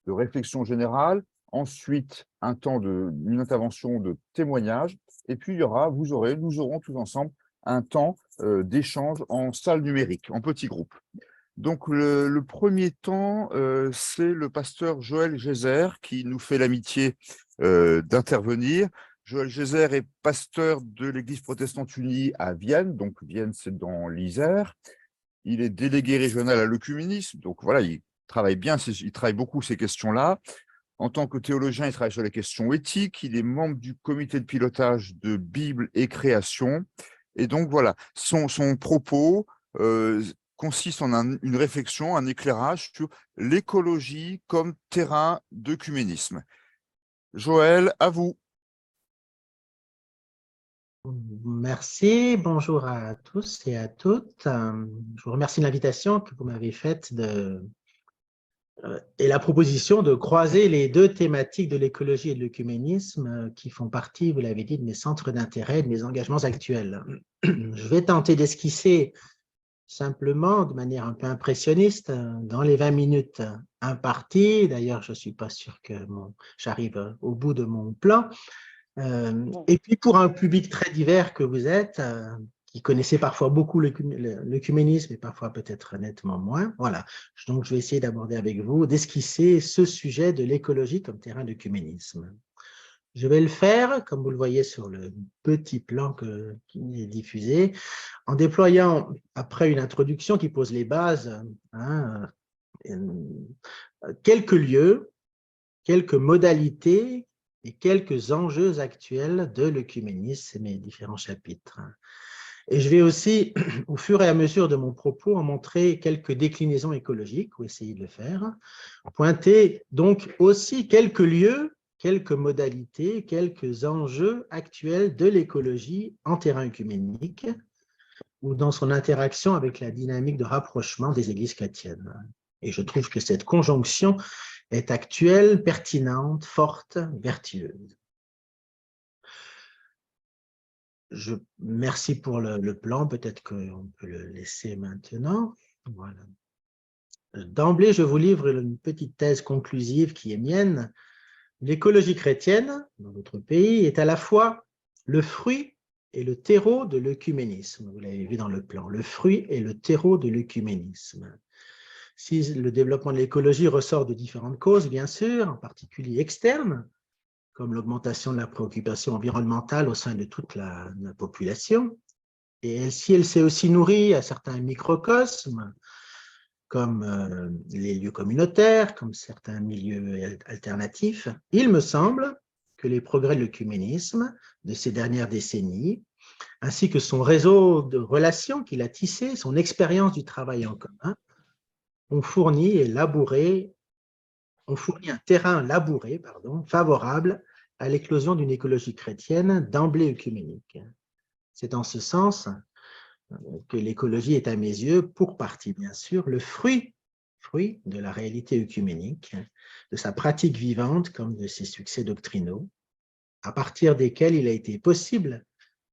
de réflexion générale, ensuite une intervention de témoignage, et puis nous aurons tous ensemble un temps d'échange en salle numérique, en petits groupes. Donc, le premier temps, c'est le pasteur Joël Gézère qui nous fait l'amitié d'intervenir. Joël Gézère est pasteur de l'Église protestante unie à Vienne. Donc, Vienne, c'est dans l'Isère. Il est délégué régional à l'œcuménisme. Donc, voilà, il travaille bien, il travaille beaucoup ces questions-là. En tant que théologien, il travaille sur les questions éthiques. Il est membre du comité de pilotage de Bible et création. Et donc, voilà, son propos consiste en une réflexion, un éclairage sur l'écologie comme terrain d'œcuménisme. Joël, à vous. Merci, bonjour à tous et à toutes. Je vous remercie de l'invitation que vous m'avez faite et la proposition de croiser les deux thématiques de l'écologie et de l'œcuménisme qui font partie, vous l'avez dit, de mes centres d'intérêt, de mes engagements actuels. Je vais tenter d'esquisser simplement, de manière un peu impressionniste, dans les 20 minutes imparties. D'ailleurs, je ne suis pas sûr que j'arrive au bout de mon plan. Et puis, pour un public très divers que vous êtes, qui connaissez parfois beaucoup l'œcuménisme et parfois peut-être nettement moins, voilà. Donc, je vais essayer d'aborder avec vous, d'esquisser ce sujet de l'écologie comme terrain d'œcuménisme. Je vais le faire, comme vous le voyez sur le petit plan qui est diffusé, en déployant, après une introduction qui pose les bases, quelques lieux, quelques modalités et quelques enjeux actuels de l'œcuménisme et mes différents chapitres. Et je vais aussi, au fur et à mesure de mon propos, en montrer quelques déclinaisons écologiques, ou essayer de le faire, pointer donc aussi quelques lieux, quelques modalités, quelques enjeux actuels de l'écologie en terrain œcuménique ou dans son interaction avec la dynamique de rapprochement des églises chrétiennes. Et je trouve que cette conjonction est actuelle, pertinente, forte, vertueuse. Merci pour le plan, peut-être qu'on peut le laisser maintenant. Voilà. D'emblée, je vous livre une petite thèse conclusive qui est mienne. L'écologie chrétienne, dans notre pays, est à la fois le fruit et le terreau de l'œcuménisme. Vous l'avez vu dans le plan, le fruit et le terreau de l'œcuménisme. Si le développement de l'écologie ressort de différentes causes, bien sûr, en particulier externes, comme l'augmentation de la préoccupation environnementale au sein de toute la population, et si elle s'est aussi nourrie à certains microcosmes, comme les lieux communautaires, comme certains milieux alternatifs, il me semble que les progrès de l'œcuménisme de ces dernières décennies, ainsi que son réseau de relations qu'il a tissé, son expérience du travail en commun, ont fourni un terrain labouré, favorable à l'éclosion d'une écologie chrétienne d'emblée œcuménique. C'est dans ce sens que l'écologie est à mes yeux, pour partie bien sûr, le fruit de la réalité œcuménique, de sa pratique vivante comme de ses succès doctrinaux, à partir desquels il a été possible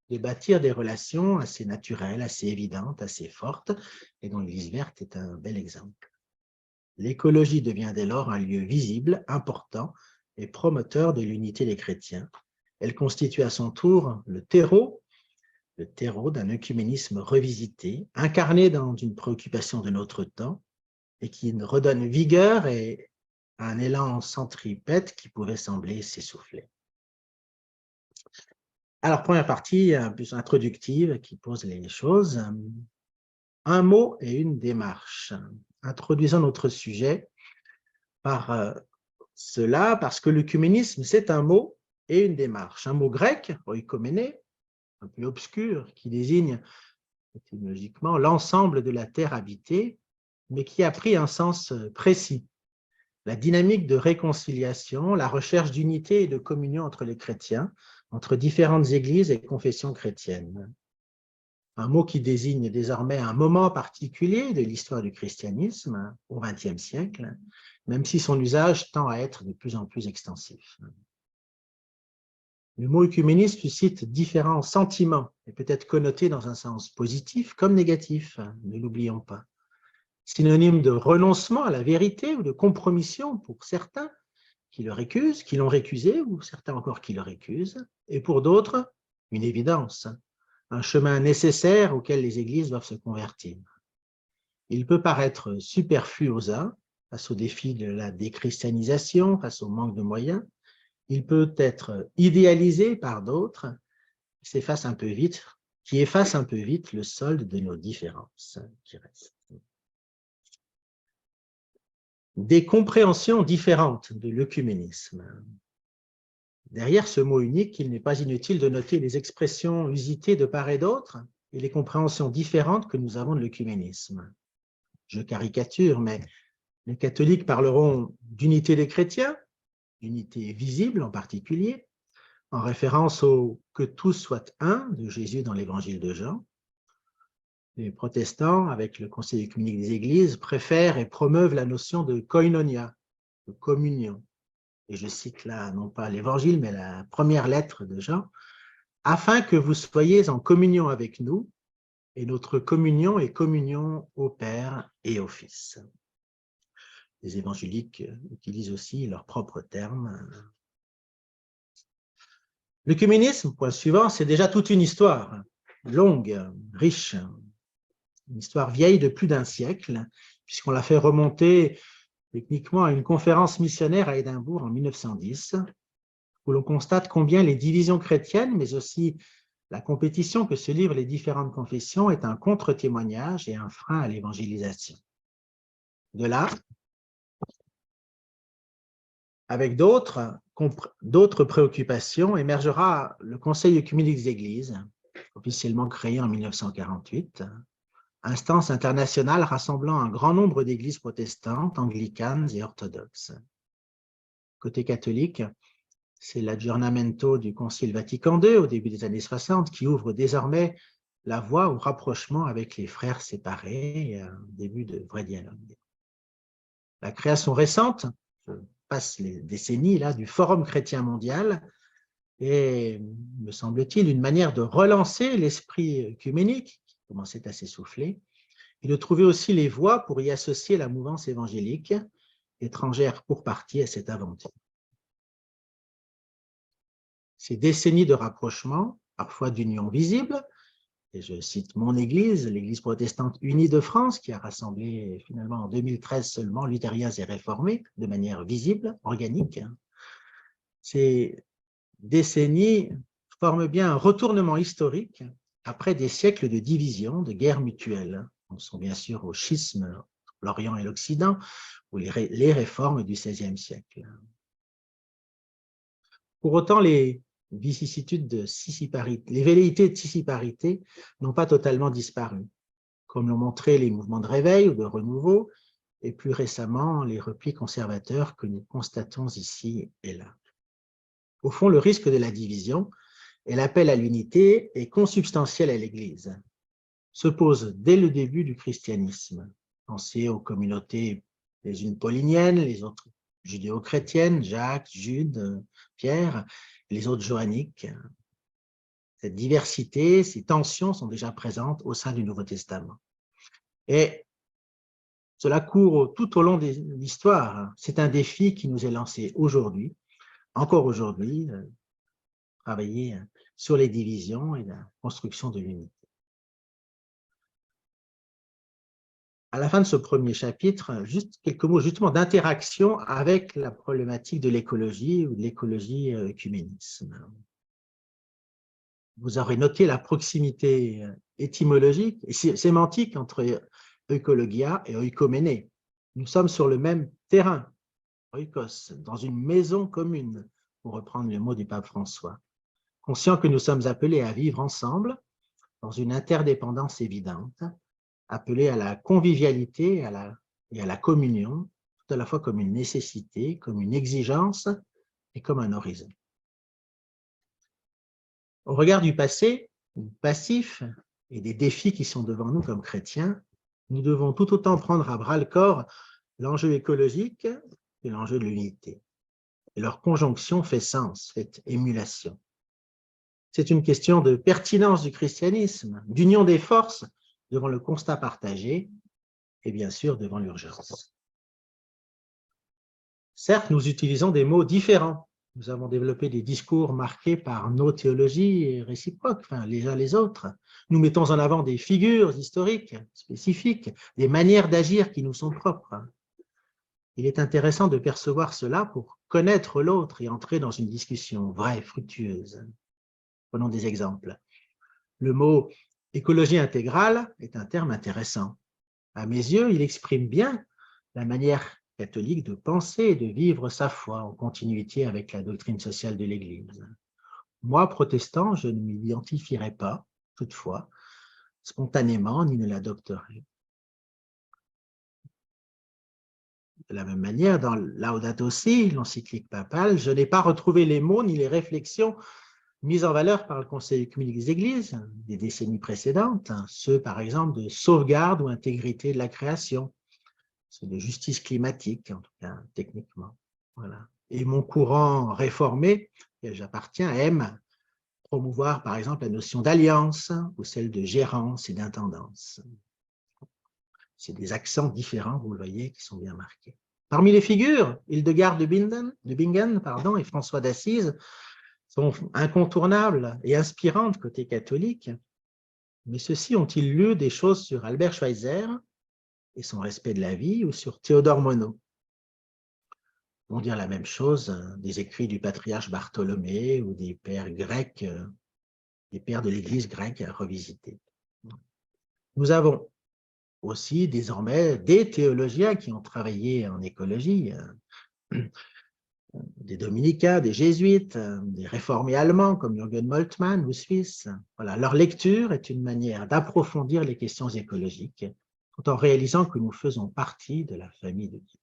de bâtir des relations assez naturelles, assez évidentes, assez fortes, et dont l'Église verte est un bel exemple. L'écologie devient dès lors un lieu visible, important et promoteur de l'unité des chrétiens. Elle constitue à son tour le terreau d'un œcuménisme revisité, incarné dans une préoccupation de notre temps et qui redonne vigueur et un élan centripète qui pouvait sembler s'essouffler. Alors, première partie, un peu plus introductive, qui pose les choses. Un mot et une démarche. Introduisons notre sujet par cela, parce que l'œcuménisme, c'est un mot et une démarche. Un mot grec, oikoméné, un peu obscur, qui désigne étymologiquement l'ensemble de la terre habitée, mais qui a pris un sens précis. La dynamique de réconciliation, la recherche d'unité et de communion entre les chrétiens, entre différentes églises et confessions chrétiennes. Un mot qui désigne désormais un moment particulier de l'histoire du christianisme au XXe siècle, même si son usage tend à être de plus en plus extensif. Le mot œcuménisme suscite différents sentiments et peut être connoté dans un sens positif comme négatif, ne l'oublions pas. Synonyme de renoncement à la vérité ou de compromission pour certains qui le récusent, qui l'ont récusé, ou certains encore qui le récusent, et pour d'autres, une évidence, un chemin nécessaire auquel les églises doivent se convertir. Il peut paraître superflu aux uns, face au défi de la déchristianisation, face au manque de moyens. Il peut être idéalisé par d'autres, qui efface un peu vite le solde de nos différences qui restent. Des compréhensions différentes de l'œcuménisme. Derrière ce mot unique, il n'est pas inutile de noter les expressions usitées de part et d'autre et les compréhensions différentes que nous avons de l'œcuménisme. Je caricature, mais les catholiques parleront d'unité des chrétiens, d'unité visible en particulier, en référence au « que tous soient un » de Jésus dans l'évangile de Jean. Les protestants, avec le Conseil œcuménique des Églises, préfèrent et promeuvent la notion de koinonia, de communion. Et je cite là, non pas l'évangile, mais la première lettre de Jean, « afin que vous soyez en communion avec nous, et notre communion est communion au Père et au Fils. » Les évangéliques utilisent aussi leurs propres termes. L'œcuménisme, point suivant, c'est déjà toute une histoire, longue, riche, une histoire vieille de plus d'un siècle, puisqu'on l'a fait remonter techniquement à une conférence missionnaire à Édimbourg en 1910, où l'on constate combien les divisions chrétiennes, mais aussi la compétition que se livrent les différentes confessions est un contre-témoignage et un frein à l'évangélisation. De là, avec d'autres préoccupations, émergera le Conseil œcuménique des Églises, officiellement créé en 1948, instance internationale rassemblant un grand nombre d'églises protestantes, anglicanes et orthodoxes. Côté catholique, c'est l'aggiornamento du Concile Vatican II au début des années 60 qui ouvre désormais la voie au rapprochement avec les frères séparés et un début de vrai dialogue. La création récente, je passe les décennies là, du Forum chrétien mondial est, me semble-t-il, une manière de relancer l'esprit œcuménique qui commençait à s'essouffler et de trouver aussi les voies pour y associer la mouvance évangélique, étrangère pour partie à cette aventure. Ces décennies de rapprochement, parfois d'union visible, et je cite mon Église, l'Église protestante unie de France, qui a rassemblé finalement en 2013 seulement luthériens et réformés de manière visible, organique. Ces décennies forment bien un retournement historique après des siècles de division, de guerre mutuelle. On sont bien sûr au schisme entre l'Orient et l'Occident, ou les réformes du XVIe siècle. Pour autant, les vicissitudes de sissiparité, les velléités de sissiparité n'ont pas totalement disparu, comme l'ont montré les mouvements de réveil ou de renouveau, et plus récemment les replis conservateurs que nous constatons ici et là. Au fond, le risque de la division et l'appel à l'unité est consubstantiel à l'Église, se pose dès le début du christianisme. Pensez aux communautés les unes pauliniennes, les autres judéo-chrétiennes, Jacques, Jude, Pierre, les autres johanniques. Cette diversité, ces tensions sont déjà présentes au sein du Nouveau Testament. Et cela court tout au long de l'histoire. C'est un défi qui nous est lancé aujourd'hui, encore aujourd'hui, travailler sur les divisions et la construction de l'unité. À la fin de ce premier chapitre, juste quelques mots justement d'interaction avec la problématique de l'écologie ou de l'écologie œcuménisme. Vous aurez noté la proximité étymologique et sémantique entre oikologia et oikoméné. Nous sommes sur le même terrain, oikos, dans une maison commune, pour reprendre le mot du pape François. Conscients que nous sommes appelés à vivre ensemble dans une interdépendance évidente, appelés à la convivialité et à la communion, tout à la fois comme une nécessité, comme une exigence et comme un horizon. Au regard du passé, du passif et des défis qui sont devant nous comme chrétiens, nous devons tout autant prendre à bras-le-corps l'enjeu écologique et l'enjeu de l'unité. Et leur conjonction fait sens, fait émulation. C'est une question de pertinence du christianisme, d'union des forces devant le constat partagé et bien sûr devant l'urgence. Certes, nous utilisons des mots différents Nous avons développé des discours marqués par nos théologies réciproques, enfin, les uns les autres. Nous mettons en avant des figures historiques spécifiques, des manières d'agir qui nous sont propres. Il est intéressant de percevoir cela pour connaître l'autre et entrer dans une discussion vraie, fructueuse. Prenons des exemples. Le mot « écologie intégrale » est un terme intéressant. À mes yeux, il exprime bien la manière catholique de penser et de vivre sa foi en continuité avec la doctrine sociale de l'Église. Moi, protestant, je ne m'identifierai pas, toutefois, spontanément, ni ne l'adopterai. De la même manière, dans Laudato Si, l'encyclique papale, je n'ai pas retrouvé les mots ni les réflexions mises en valeur par le Conseil œcuménique des Églises des décennies précédentes, ceux par exemple de sauvegarde ou intégrité de la création, ceux de justice climatique, en tout cas techniquement. Voilà. Et mon courant réformé, auquel j'appartiens, aime promouvoir par exemple la notion d'alliance ou celle de gérance et d'intendance. C'est des accents différents, vous le voyez, qui sont bien marqués. Parmi les figures, Hildegarde de Bingen et François d'Assise sont incontournables et inspirantes côté catholique, mais ceux-ci ont-ils lu des choses sur Albert Schweitzer et son respect de la vie ou sur Théodore Monod? Ils vont dire la même chose des écrits du patriarche Bartholomée ou des pères grecs, des pères de l'Église grecque revisités. Nous avons aussi désormais des théologiens qui ont travaillé en écologie, des dominicains, des jésuites, des réformés allemands comme Jürgen Moltmann ou suisses. Voilà, leur lecture est une manière d'approfondir les questions écologiques tout en réalisant que nous faisons partie de la famille de Dieu.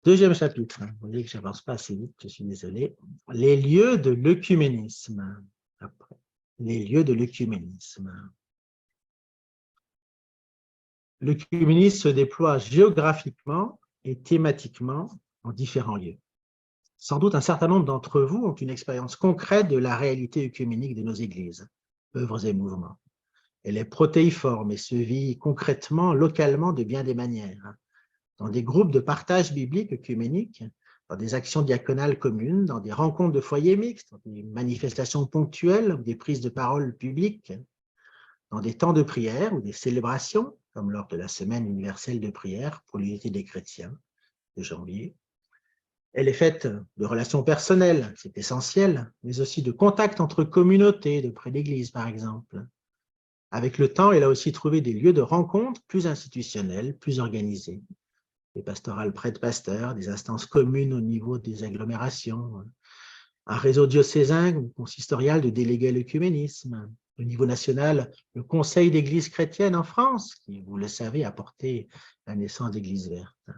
Deuxième chapitre, vous voyez que je n'avance pas assez vite, je suis désolé. Les lieux de l'œcuménisme. Les lieux de l'œcuménisme. L'œcuménisme se déploie géographiquement et thématiquement en différents lieux. Sans doute un certain nombre d'entre vous ont une expérience concrète de la réalité œcuménique de nos églises, œuvres et mouvements. Elle est protéiforme et se vit concrètement, localement, de bien des manières. Dans des groupes de partage biblique œcuménique, dans des actions diaconales communes, dans des rencontres de foyers mixtes, dans des manifestations ponctuelles ou des prises de parole publiques, dans des temps de prière ou des célébrations, comme lors de la semaine universelle de prière pour l'unité des chrétiens de janvier. Elle est faite de relations personnelles, c'est essentiel, mais aussi de contacts entre communautés, de près d'église par exemple. Avec le temps, elle a aussi trouvé des lieux de rencontre plus institutionnels, plus organisés. Des pastorales près de pasteurs, des instances communes au niveau des agglomérations, un réseau diocésain ou consistorial de délégués à l'œcuménisme. Au niveau national, le Conseil d'église chrétienne en France, qui, vous le savez, a porté la naissance d'Église verte.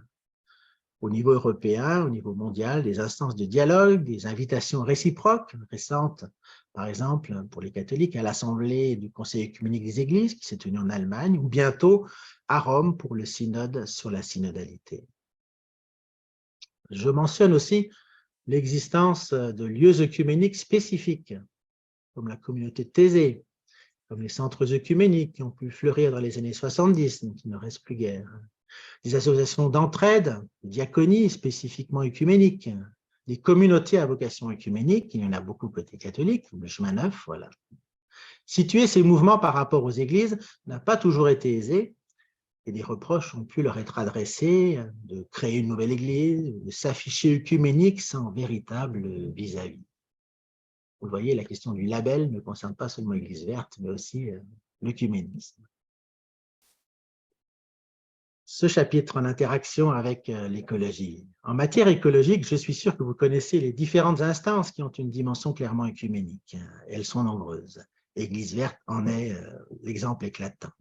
Au niveau européen, au niveau mondial, des instances de dialogue, des invitations réciproques récentes, par exemple, pour les catholiques, à l'Assemblée du Conseil œcuménique des Églises, qui s'est tenue en Allemagne, ou bientôt à Rome pour le synode sur la synodalité. Je mentionne aussi l'existence de lieux œcuméniques spécifiques, comme la communauté de Thésée, comme les centres œcuméniques qui ont pu fleurir dans les années 70, donc il ne reste plus guère. Des associations d'entraide, de diaconie spécifiquement œcuméniques, des communautés à vocation œcuménique, il y en a beaucoup côté catholique, comme le chemin neuf, voilà. Situer ces mouvements par rapport aux églises n'a pas toujours été aisé, et des reproches ont pu leur être adressés de créer une nouvelle église, de s'afficher œcuménique sans véritable vis-à-vis. Vous voyez, la question du label ne concerne pas seulement l'Église verte, mais aussi l'œcuménisme. Ce chapitre en interaction avec l'écologie. En matière écologique, je suis sûr que vous connaissez les différentes instances qui ont une dimension clairement œcuménique. Elles sont nombreuses. L'Église verte en est l'exemple éclatant.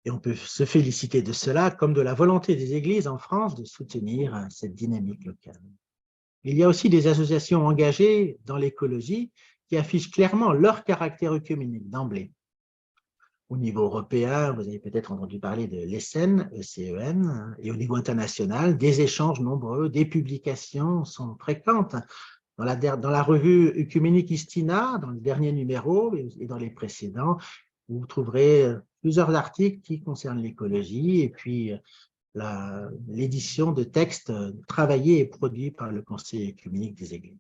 Et on peut se féliciter de cela, comme de la volonté des églises en France de soutenir cette dynamique locale. Il y a aussi des associations engagées dans l'écologie qui affichent clairement leur caractère œcuménique d'emblée. Au niveau européen, vous avez peut-être entendu parler de l'ECEN, ECEN, et au niveau international, des échanges nombreux, des publications sont fréquentes. Dans la revue œcuménique Istina, dans le dernier numéro et dans les précédents, vous trouverez plusieurs articles qui concernent l'écologie et puis l'édition de textes travaillés et produits par le Conseil œcuménique des Églises.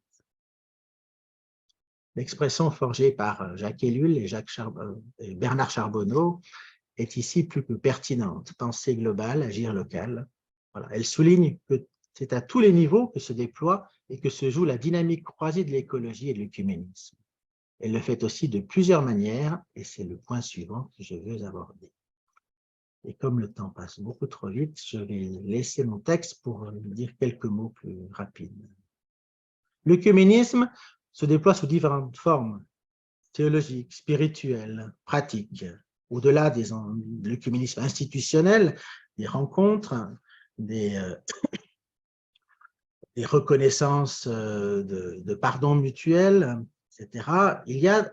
L'expression forgée par Jacques Ellul et Bernard Charbonneau est ici plus que pertinente. Penser globale, agir local. Voilà. Elle souligne que c'est à tous les niveaux que se déploie et que se joue la dynamique croisée de l'écologie et de l'œcuménisme. Elle le fait aussi de plusieurs manières, et c'est le point suivant que je veux aborder. Et comme le temps passe beaucoup trop vite, je vais laisser mon texte pour dire quelques mots plus rapides. L'œcuménisme se déploie sous différentes formes, théologiques, spirituelles, pratiques. Au-delà de l'œcuménisme institutionnel, des rencontres, des reconnaissances de pardon mutuel, etc. Il y a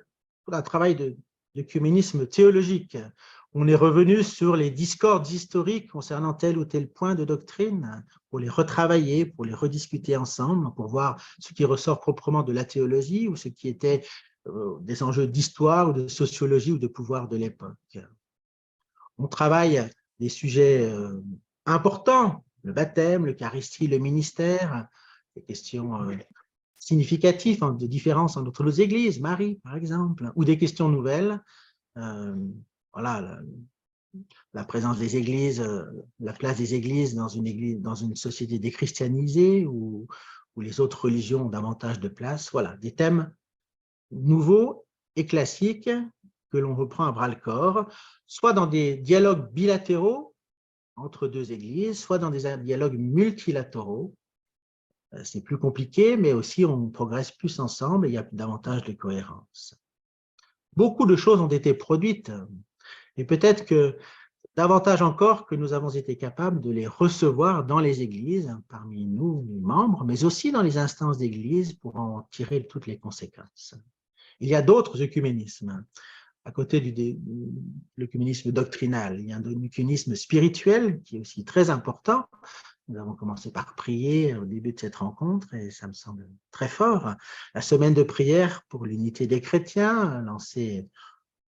un travail d'œcuménisme théologique. On est revenu sur les discordes historiques concernant tel ou tel point de doctrine pour les retravailler, pour les rediscuter ensemble, pour voir ce qui ressort proprement de la théologie ou ce qui était des enjeux d'histoire ou de sociologie ou de pouvoir de l'époque. On travaille des sujets importants, le baptême, l'Eucharistie, le ministère, des questions significatives de différence entre nos églises, Marie par exemple, ou des questions nouvelles. Voilà, la présence des églises, la place des églises dans une société déchristianisée où les autres religions ont davantage de place. Voilà, des thèmes nouveaux et classiques que l'on reprend à bras-le-corps, soit dans des dialogues bilatéraux entre deux églises, soit dans des dialogues multilatéraux. C'est plus compliqué, mais aussi on progresse plus ensemble et il y a davantage de cohérence. Beaucoup de choses ont été produites, et peut-être que davantage encore que nous avons été capables de les recevoir dans les églises, parmi nous, les membres, mais aussi dans les instances d'église pour en tirer toutes les conséquences. Il y a d'autres œcuménismes. À côté de l'œcuménisme doctrinal, il y a un œcuménisme spirituel qui est aussi très important. Nous avons commencé par prier au début de cette rencontre et ça me semble très fort. La semaine de prière pour l'unité des chrétiens, lancée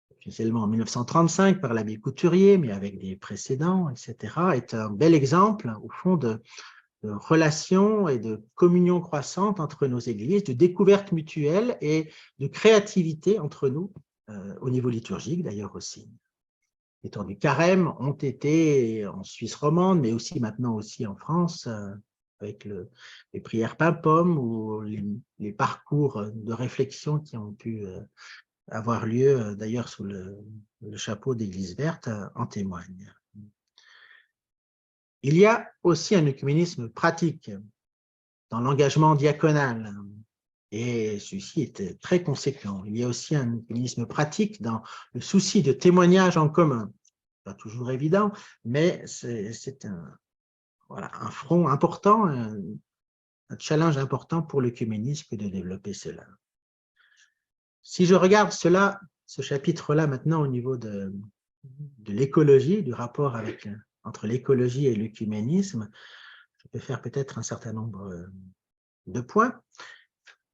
officiellement en 1935 par l'abbé Couturier, mais avec des précédents, etc., est un bel exemple, au fond, de relations et de communion croissante entre nos églises, de découverte mutuelle et de créativité entre nous, au niveau liturgique d'ailleurs aussi. Les temps du carême ont été en Suisse romande, mais aussi maintenant aussi en France, avec les prières pain-pomme ou les parcours de réflexion qui ont pu avoir lieu d'ailleurs sous le chapeau d'Église verte en témoignent. Il y a aussi un œcuménisme pratique dans l'engagement diaconal, et celui-ci est très conséquent. Il y a aussi un œcuménisme pratique dans le souci de témoignage en commun. Pas toujours évident, mais c'est un front important, un challenge important pour l'œcuménisme de développer cela. Si je regarde ce chapitre-là maintenant au niveau de l'écologie, du rapport entre l'écologie et l'œcuménisme, je peux faire peut-être un certain nombre de points.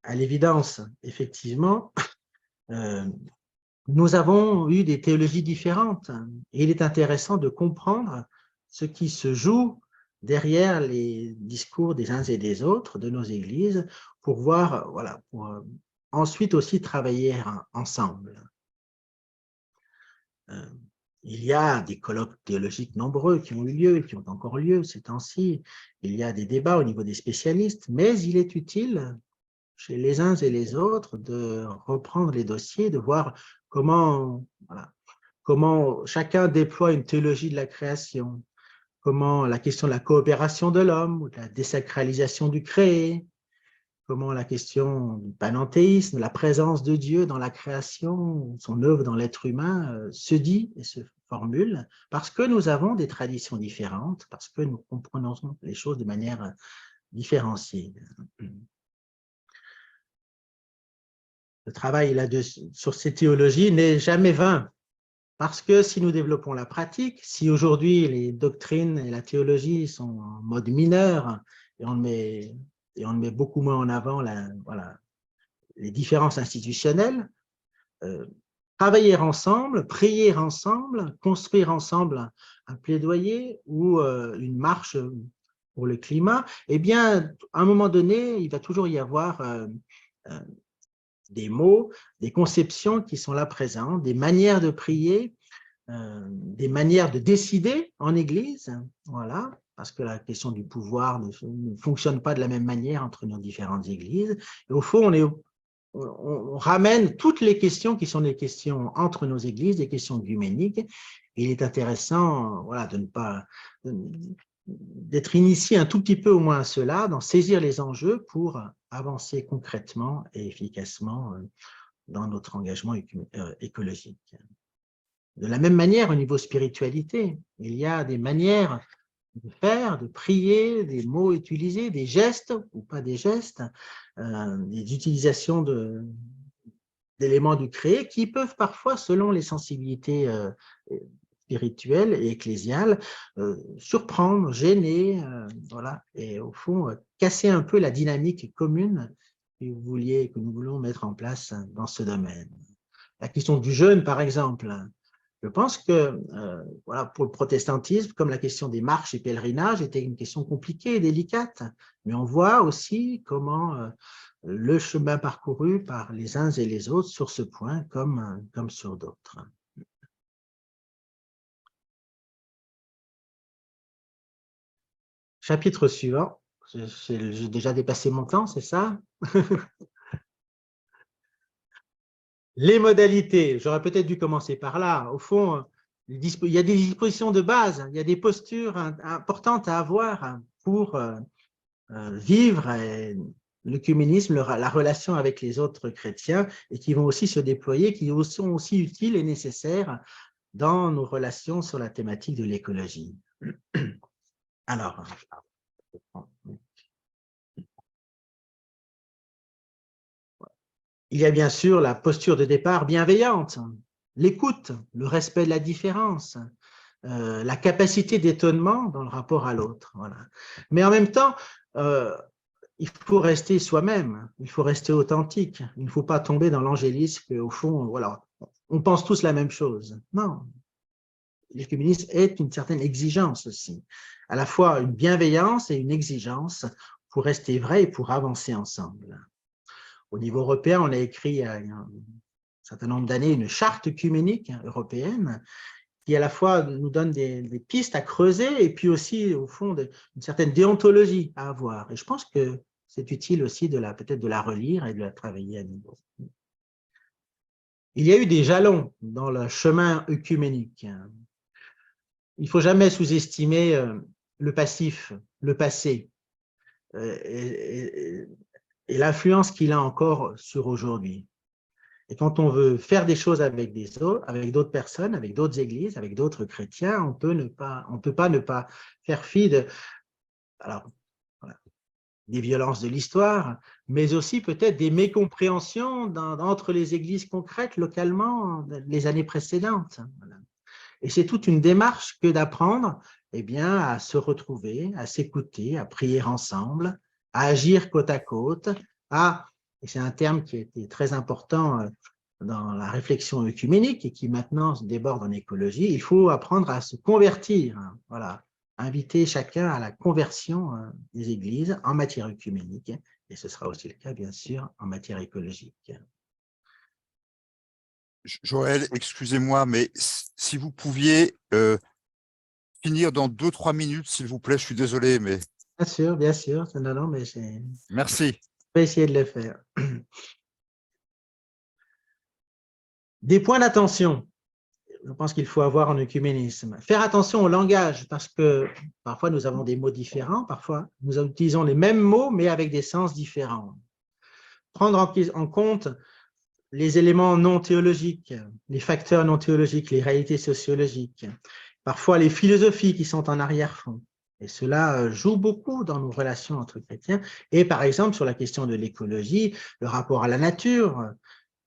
À l'évidence, effectivement, nous avons eu des théologies différentes et il est intéressant de comprendre ce qui se joue derrière les discours des uns et des autres de nos églises pour voir, voilà, pour ensuite aussi travailler ensemble. Il y a des colloques théologiques nombreux qui ont eu lieu et qui ont encore lieu ces temps-ci. Il y a des débats au niveau des spécialistes, mais il est utile chez les uns et les autres de reprendre les dossiers, de voir comment chacun déploie une théologie de la création, comment la question de la coopération de l'homme ou de la désacralisation du créé, comment la question du panenthéisme, la présence de Dieu dans la création, son œuvre dans l'être humain se dit et se formule, parce que nous avons des traditions différentes, parce que nous comprenons les choses de manière différenciée. Le travail sur ces théologies n'est jamais vain, parce que si nous développons la pratique, si aujourd'hui les doctrines et la théologie sont en mode mineur, et on met beaucoup moins en avant les différences institutionnelles, travailler ensemble, prier ensemble, construire ensemble un plaidoyer ou une marche pour le climat, eh bien, à un moment donné, il va toujours y avoir des mots, des conceptions qui sont là présentes, des manières de prier, des manières de décider en Église, voilà, parce que la question du pouvoir ne fonctionne pas de la même manière entre nos différentes Églises. Et au fond, on ramène toutes les questions qui sont des questions entre nos Églises, des questions œcuméniques. Et il est intéressant, voilà, d'être initié un tout petit peu au moins à cela, d'en saisir les enjeux pour avancer concrètement et efficacement dans notre engagement écologique. De la même manière, au niveau spiritualité, il y a des manières de faire, de prier, des mots utilisés, des gestes ou pas des gestes, des utilisations d'éléments du créé qui peuvent parfois, selon les sensibilités spirituelles et ecclésiales, surprendre, gêner, voilà, et au fond, casser un peu la dynamique commune que nous voulons mettre en place dans ce domaine. La question du jeûne, par exemple. Je pense que voilà, pour le protestantisme, comme la question des marches et pèlerinages était une question compliquée et délicate, mais on voit aussi comment le chemin parcouru par les uns et les autres sur ce point comme sur d'autres. Chapitre suivant. J'ai déjà dépassé mon temps, c'est ça? Les modalités, j'aurais peut-être dû commencer par là. Au fond, il y a des dispositions de base, il y a des postures importantes à avoir pour vivre l'œcuménisme, la relation avec les autres chrétiens, et qui vont aussi se déployer, qui sont aussi utiles et nécessaires dans nos relations sur la thématique de l'écologie. Alors, il y a bien sûr la posture de départ bienveillante, l'écoute, le respect de la différence, la capacité d'étonnement dans le rapport à l'autre. Voilà. Mais en même temps, il faut rester soi-même, il faut rester authentique, il ne faut pas tomber dans l'angélisme au fond, voilà, on pense tous la même chose. Non, l'écuménisme est une certaine exigence aussi, à la fois une bienveillance et une exigence pour rester vrai et pour avancer ensemble. Au niveau européen, on a écrit il y a un certain nombre d'années une charte œcuménique européenne qui à la fois nous donne des pistes à creuser et puis aussi, au fond, une certaine déontologie à avoir. Et je pense que c'est utile aussi peut-être de la relire et de la travailler à nouveau. Il y a eu des jalons dans le chemin œcuménique. Il ne faut jamais sous-estimer le passif, le passé, et l'influence qu'il a encore sur aujourd'hui. Et quand on veut faire des choses avec d'autres personnes, avec d'autres églises, avec d'autres chrétiens, on peut pas ne pas faire fi voilà, des violences de l'histoire, mais aussi peut-être des mécompréhensions entre les églises concrètes localement les années précédentes. Voilà. Et c'est toute une démarche que d'apprendre à se retrouver, à s'écouter, à prier ensemble, à agir côte à côte, et c'est un terme qui était très important dans la réflexion œcuménique et qui maintenant se déborde en écologie, il faut apprendre à se convertir, voilà, inviter chacun à la conversion des églises en matière œcuménique, et ce sera aussi le cas, bien sûr, en matière écologique. Joël, excusez-moi, mais si vous pouviez finir dans 2-3 minutes, s'il vous plaît, je suis désolé, mais… Bien sûr, non, mais Merci. Je vais essayer de le faire. Des points d'attention, je pense qu'il faut avoir en œcuménisme. Faire attention au langage, parce que parfois nous avons des mots différents, parfois nous utilisons les mêmes mots, mais avec des sens différents. Prendre en compte les éléments non théologiques, les facteurs non théologiques, les réalités sociologiques, parfois les philosophies qui sont en arrière-fond. Et cela joue beaucoup dans nos relations entre chrétiens. Et par exemple, sur la question de l'écologie, le rapport à la nature,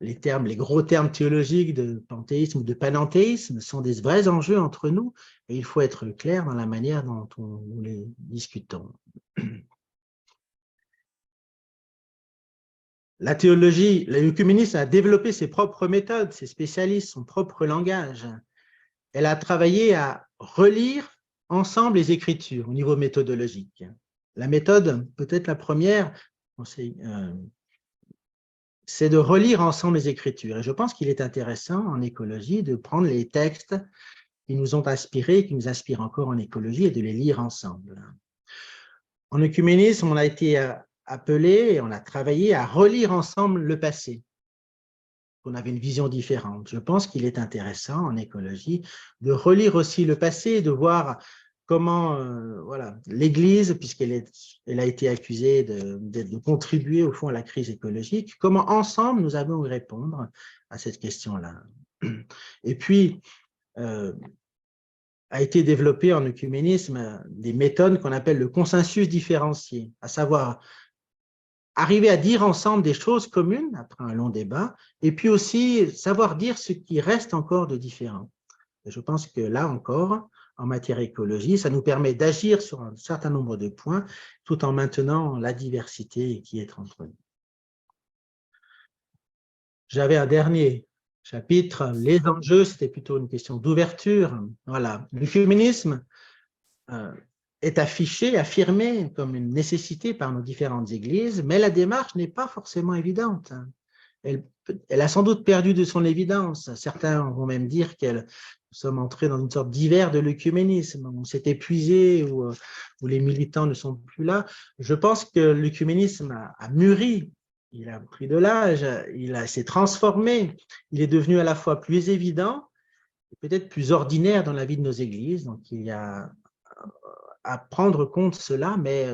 les gros termes théologiques de panthéisme ou de panenthéisme sont des vrais enjeux entre nous et il faut être clair dans la manière dont nous les discutons. La théologie, l'œcuménisme a développé ses propres méthodes, ses spécialistes, son propre langage. Elle a travaillé à relire ensemble les Écritures au niveau méthodologique. La méthode, peut-être la première, c'est de relire ensemble les Écritures. Et je pense qu'il est intéressant en écologie de prendre les textes qui nous ont inspirés, qui nous inspirent encore en écologie, et de les lire ensemble. En œcuménisme, on a été appelé et on a travaillé à relire ensemble le passé. On avait une vision différente. Je pense qu'il est intéressant en écologie de relire aussi le passé, de voir comment voilà, l'Église, puisqu'elle a été accusée de contribuer au fond à la crise écologique, comment ensemble nous avons eu répondre à cette question-là. Et puis, a été développé en œcuménisme des méthodes qu'on appelle le consensus différencié, à savoir arriver à dire ensemble des choses communes après un long débat, et puis aussi savoir dire ce qui reste encore de différent. Et je pense que là encore, en matière écologie, ça nous permet d'agir sur un certain nombre de points, tout en maintenant la diversité qui est entre nous. J'avais un dernier chapitre, les enjeux, c'était plutôt une question d'ouverture. Voilà, l'œcuménisme est affiché, affirmé comme une nécessité par nos différentes églises, mais la démarche n'est pas forcément évidente. Elle a sans doute perdu de son évidence. Certains vont même dire que nous sommes entrés dans une sorte d'hiver de l'œcuménisme, on s'est épuisé, où les militants ne sont plus là. Je pense que l'œcuménisme a mûri, il a pris de l'âge, il s'est transformé, il est devenu à la fois plus évident et peut-être plus ordinaire dans la vie de nos églises. Donc il y a à prendre compte cela, mais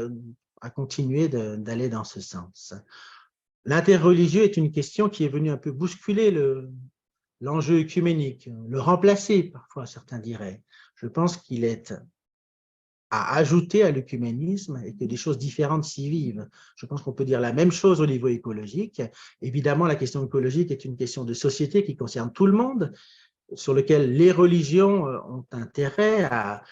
à continuer d'aller dans ce sens. L'interreligieux est une question qui est venue un peu bousculer l'enjeu œcuménique, le remplacer parfois, certains diraient. Je pense qu'il est à ajouter à l'œcuménisme et que des choses différentes s'y vivent. Je pense qu'on peut dire la même chose au niveau écologique. Évidemment, la question écologique est une question de société qui concerne tout le monde, sur lequel les religions ont intérêt à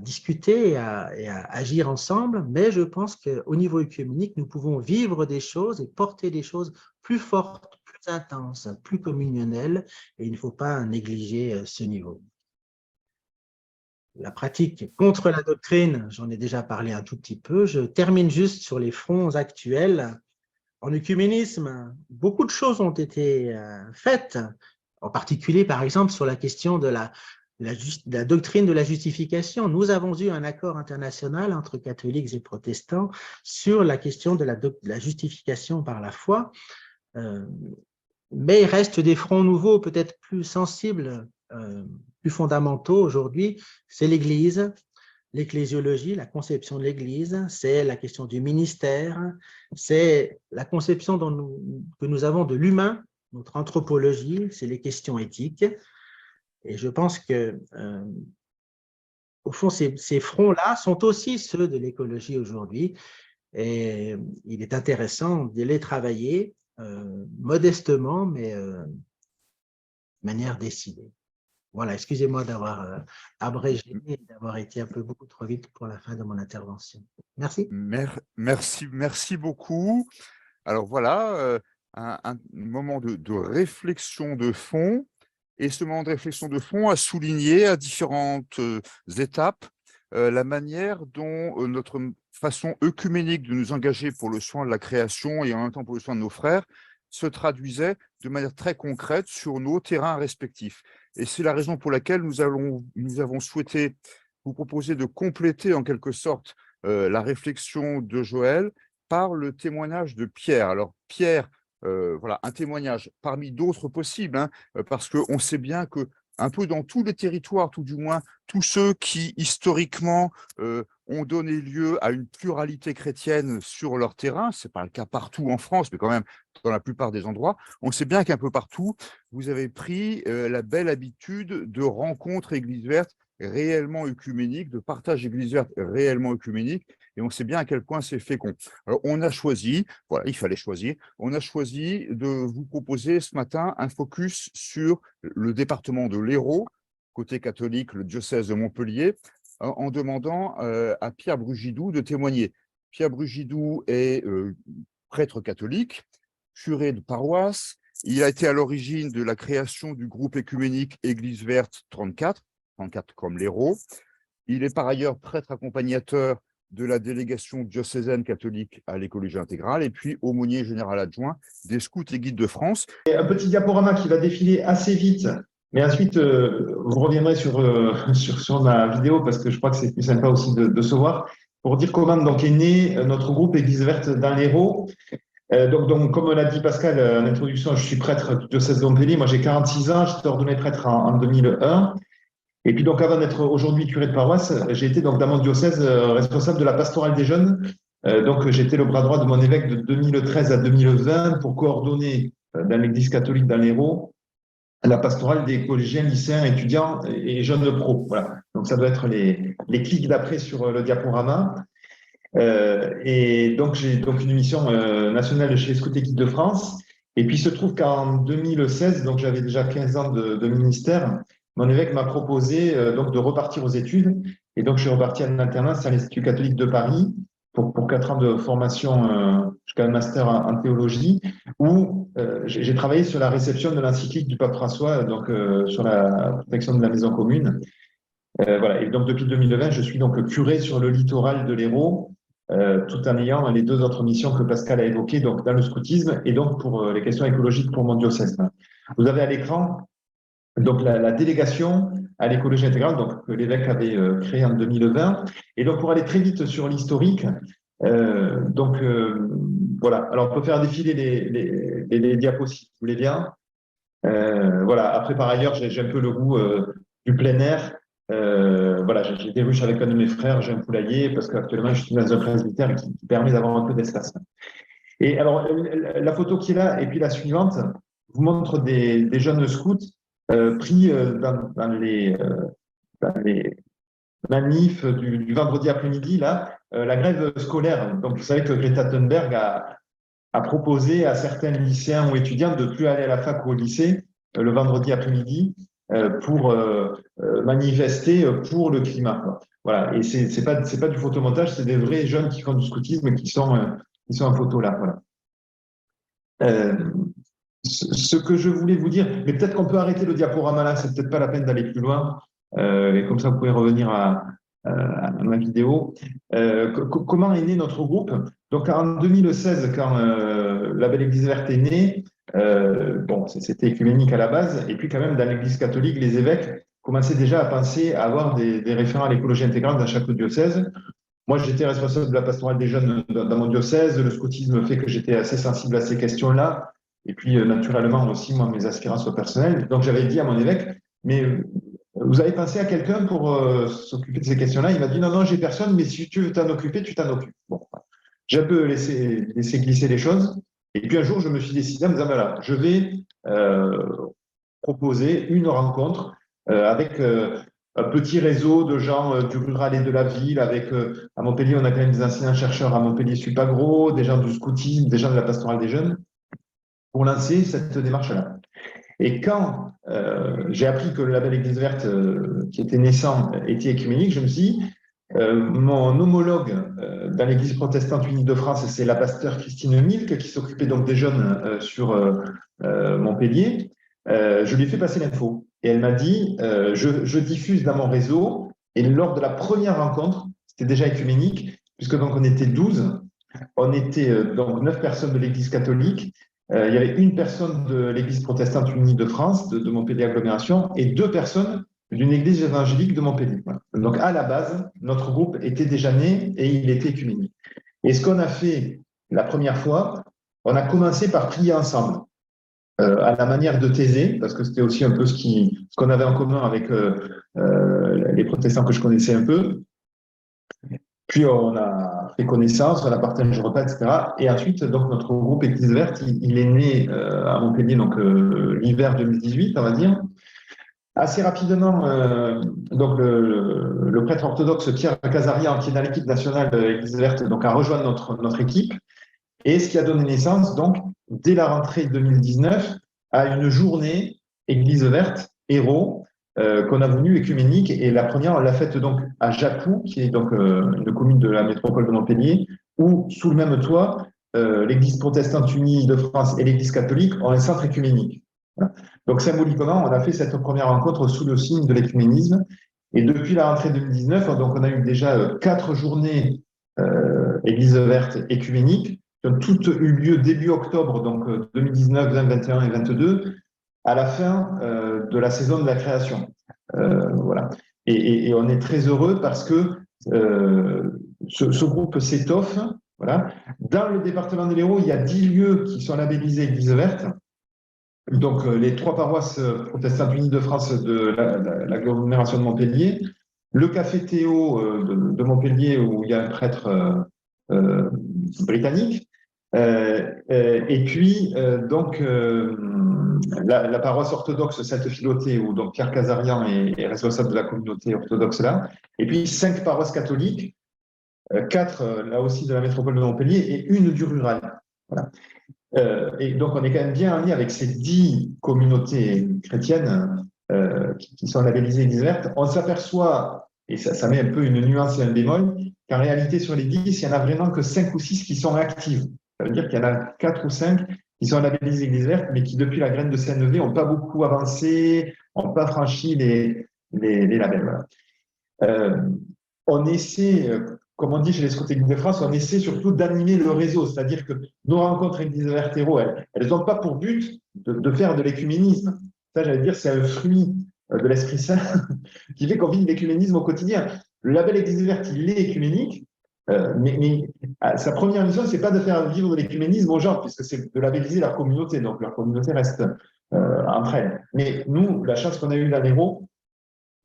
discuter et à agir ensemble, mais je pense qu'au niveau œcuménique, nous pouvons vivre des choses et porter des choses plus fortes, plus intenses, plus communionnelles, et il ne faut pas négliger ce niveau. La pratique contre la doctrine, j'en ai déjà parlé un tout petit peu, je termine juste sur les fronts actuels. En œcuménisme, beaucoup de choses ont été faites, en particulier, par exemple, sur la question de la doctrine de la justification. Nous avons eu un accord international entre catholiques et protestants sur la question de la justification par la foi, mais il reste des fronts nouveaux, peut-être plus sensibles, plus fondamentaux aujourd'hui. C'est l'Église, l'ecclésiologie, la conception de l'Église, c'est la question du ministère, c'est la conception que nous avons de l'humain, notre anthropologie, c'est les questions éthiques. Et je pense que, au fond, ces fronts-là sont aussi ceux de l'écologie aujourd'hui. Et il est intéressant de les travailler modestement, mais de manière décidée. Voilà, excusez-moi d'avoir abrégé et d'avoir été un peu beaucoup trop vite pour la fin de mon intervention. Merci. Merci beaucoup. Alors voilà, un moment de réflexion de fond. Et ce moment de réflexion de fond a souligné à différentes étapes la manière dont notre façon œcuménique de nous engager pour le soin de la création et en même temps pour le soin de nos frères se traduisait de manière très concrète sur nos terrains respectifs. Et c'est la raison pour laquelle nous avons souhaité vous proposer de compléter en quelque sorte la réflexion de Joël par le témoignage de Pierre. Alors Pierre, voilà, un témoignage parmi d'autres possibles, hein, parce qu'on sait bien que un peu dans tous les territoires, tout du moins, tous ceux qui historiquement ont donné lieu à une pluralité chrétienne sur leur terrain, ce n'est pas le cas partout en France, mais quand même dans la plupart des endroits, on sait bien qu'un peu partout, vous avez pris la belle habitude de rencontres Église verte réellement œcuméniques, de partage Église verte réellement œcuménique, et on sait bien à quel point c'est fécond. Alors, on a choisi, voilà, il fallait choisir, on a choisi de vous proposer ce matin un focus sur le département de l'Hérault, côté catholique, le diocèse de Montpellier, en demandant à Pierre Brugidou de témoigner. Pierre Brugidou est prêtre catholique, curé de paroisse. Il a été à l'origine de la création du groupe écuménique Église verte 34 comme l'Hérault. Il est par ailleurs prêtre accompagnateur de la délégation diocésaine catholique à l'écologie intégrale et puis aumônier général adjoint des Scouts et Guides de France. Et un petit diaporama qui va défiler assez vite, mais ensuite vous reviendrez sur ma vidéo parce que je crois que c'est plus sympa aussi de se voir, pour dire comment donc est né notre groupe Église verte dans l'Hérault. Donc, comme l'a dit Pascal en introduction, je suis prêtre du diocèse de Montpellier. Moi, j'ai 46 ans, j'étais ordonné prêtre en 2001. Et puis, donc, avant d'être aujourd'hui curé de paroisse, j'ai été donc dans mon diocèse responsable de la pastorale des jeunes. Donc, j'étais le bras droit de mon évêque de 2013 à 2020 pour coordonner dans l'Église catholique dans l'Hérault la pastorale des collégiens, lycéens, étudiants et jeunes pros. Voilà. Donc, ça doit être les clics d'après sur le diaporama. Et donc, j'ai donc une mission nationale chez les Scouts et Guides de France. Et puis, il se trouve qu'en 2016, donc j'avais déjà 15 ans de ministère, mon évêque m'a proposé donc de repartir aux études. Et donc, je suis reparti en alternance à l'Institut catholique de Paris pour 4 ans de formation jusqu'à un master en théologie, où j'ai travaillé sur la réception de l'encyclique du pape François, donc sur la protection de la maison commune. Voilà. Et donc, depuis 2020, je suis donc curé sur le littoral de l'Hérault, tout en ayant les 2 autres missions que Pascal a évoquées, donc dans le scoutisme et donc pour les questions écologiques pour mon diocèse. Vous avez à l'écran donc la délégation à l'écologie intégrale, donc que l'évêque avait créée en 2020. Et donc pour aller très vite sur l'historique, voilà. Alors on peut faire défiler les diapos si vous voulez bien. Voilà. Après par ailleurs, j'ai un peu le goût du plein air. Voilà, j'ai des ruches avec un de mes frères, j'ai un poulailler parce qu'actuellement je suis dans un presbytère qui permet d'avoir un peu d'espace. Et alors la photo qui est là et puis la suivante vous montre des jeunes scouts pris dans les manifs du vendredi après-midi là, la grève scolaire. Donc vous savez que Greta Thunberg a proposé à certains lycéens ou étudiants de ne plus aller à la fac ou au lycée le vendredi après-midi pour manifester pour le climat. Voilà. Et c'est pas du photomontage, c'est des vrais jeunes qui font du scoutisme qui sont en photo là. Voilà. Ce que je voulais vous dire, mais peut-être qu'on peut arrêter le diaporama là, c'est peut-être pas la peine d'aller plus loin. Et comme ça, vous pouvez revenir à ma vidéo. Comment est né notre groupe? Donc en 2016, quand la Belle Église verte est née, bon, c'était écuménique à la base, et puis quand même dans l'Église catholique, les évêques commençaient déjà à penser à avoir des référents à l'écologie intégrale dans chaque diocèse. Moi, j'étais responsable de la pastorale des jeunes dans mon diocèse. Le scoutisme fait que j'étais assez sensible à ces questions-là. Et puis, naturellement aussi, moi, mes aspirations personnelles. Donc, j'avais dit à mon évêque, mais vous avez pensé à quelqu'un pour s'occuper de ces questions-là? Il m'a dit, non, j'ai personne, mais si tu veux t'en occuper, tu t'en occupes. Bon, j'ai un peu laissé glisser les choses. Et puis, un jour, je me suis décidé en me disant, voilà, je vais proposer une rencontre avec un petit réseau de gens du rural et de la ville. Avec, à Montpellier, on a quand même des enseignants-chercheurs à Montpellier-Supagro, des gens du scoutisme, des gens de la pastorale des jeunes, pour lancer cette démarche-là. Et quand j'ai appris que le label Église verte, qui était naissant, était écuménique, je me suis dit, mon homologue dans l'Église protestante unie de France, c'est la pasteur Christine Milk, qui s'occupait donc des jeunes sur Montpellier. Je lui ai fait passer l'info. Et elle m'a dit, je diffuse dans mon réseau. Et lors de la première rencontre, c'était déjà écuménique, puisque donc on était 12. On était donc 9 personnes de l'Église catholique. Il y avait une personne de l'Église protestante unie de France, de Montpellier Agglomération, et 2 personnes d'une église évangélique de Montpellier. Voilà. Donc, à la base, notre groupe était déjà né et il était écuménique. Et ce qu'on a fait la première fois, on a commencé par prier ensemble, à la manière de Thésée, parce que c'était aussi un peu ce qu'on avait en commun avec les protestants que je connaissais un peu. Puis on a fait connaissance, on a partagé le repas, etc. Et ensuite, donc notre groupe Église verte, il est né à Montpellier, donc l'hiver 2018, on va dire. Assez rapidement, donc le prêtre orthodoxe Pierre Casarian, qui est dans l'équipe nationale Église verte, donc a rejoint notre équipe. Et ce qui a donné naissance, donc, dès la rentrée 2019, à une journée Église verte, Hérault, qu'on a voulu écuménique. Et la première, on l'a faite donc à Jacou, qui est donc une commune de la métropole de Montpellier, où, sous le même toit, l'Église protestante unie de France et l'Église catholique ont un centre écuménique. Voilà. Donc symboliquement, on a fait cette première rencontre sous le signe de l'écuménisme. Et depuis la rentrée 2019, donc on a eu déjà 4 journées Église verte écuménique, qui ont toutes eu lieu début octobre, donc 2019, 20, 21 et 22, à la fin de la saison de la création. Voilà. Et on est très heureux parce que ce groupe s'étoffe. Voilà. Dans le département de l'Hérault, il y a 10 lieux qui sont labellisés Église verte. Donc, les 3 paroisses protestantes unies de France de l'agglomération de Montpellier, le Café Théo de Montpellier où il y a un prêtre britannique, et puis donc la paroisse orthodoxe Sainte-Philotée où donc Pierre Casarian est responsable de la communauté orthodoxe là, et puis 5 paroisses catholiques, 4 là aussi de la métropole de Montpellier et une du rural. Voilà. Et donc, on est quand même bien en lien avec ces 10 communautés chrétiennes qui sont labellisées Église verte. On s'aperçoit, et ça met un peu une nuance et un bémol, qu'en réalité, sur les 10, il n'y en a vraiment que 5 ou 6 qui sont actives. Ça veut dire qu'il y en a 4 ou 5 qui sont labellisées Église verte, mais qui, depuis la graine de CNV, n'ont pas beaucoup avancé, n'ont pas franchi les labels. Voilà. On essaie, comme on dit chez les Scouts Église de France, on essaie surtout d'animer le réseau, c'est-à-dire que nos rencontres Église verte Hérault, elles n'ont pas pour but de faire de l'écuménisme. Ça, j'allais dire, c'est un fruit de l'Esprit Saint qui fait qu'on vit de l'écuménisme au quotidien. Le label Église verte, il est écuménique, mais sa première mission, c'est pas de faire vivre de l'écuménisme aux gens, puisque c'est de labelliser leur communauté, donc leur communauté reste entre elles. Mais nous, la chance qu'on a eue dans l'Hérault,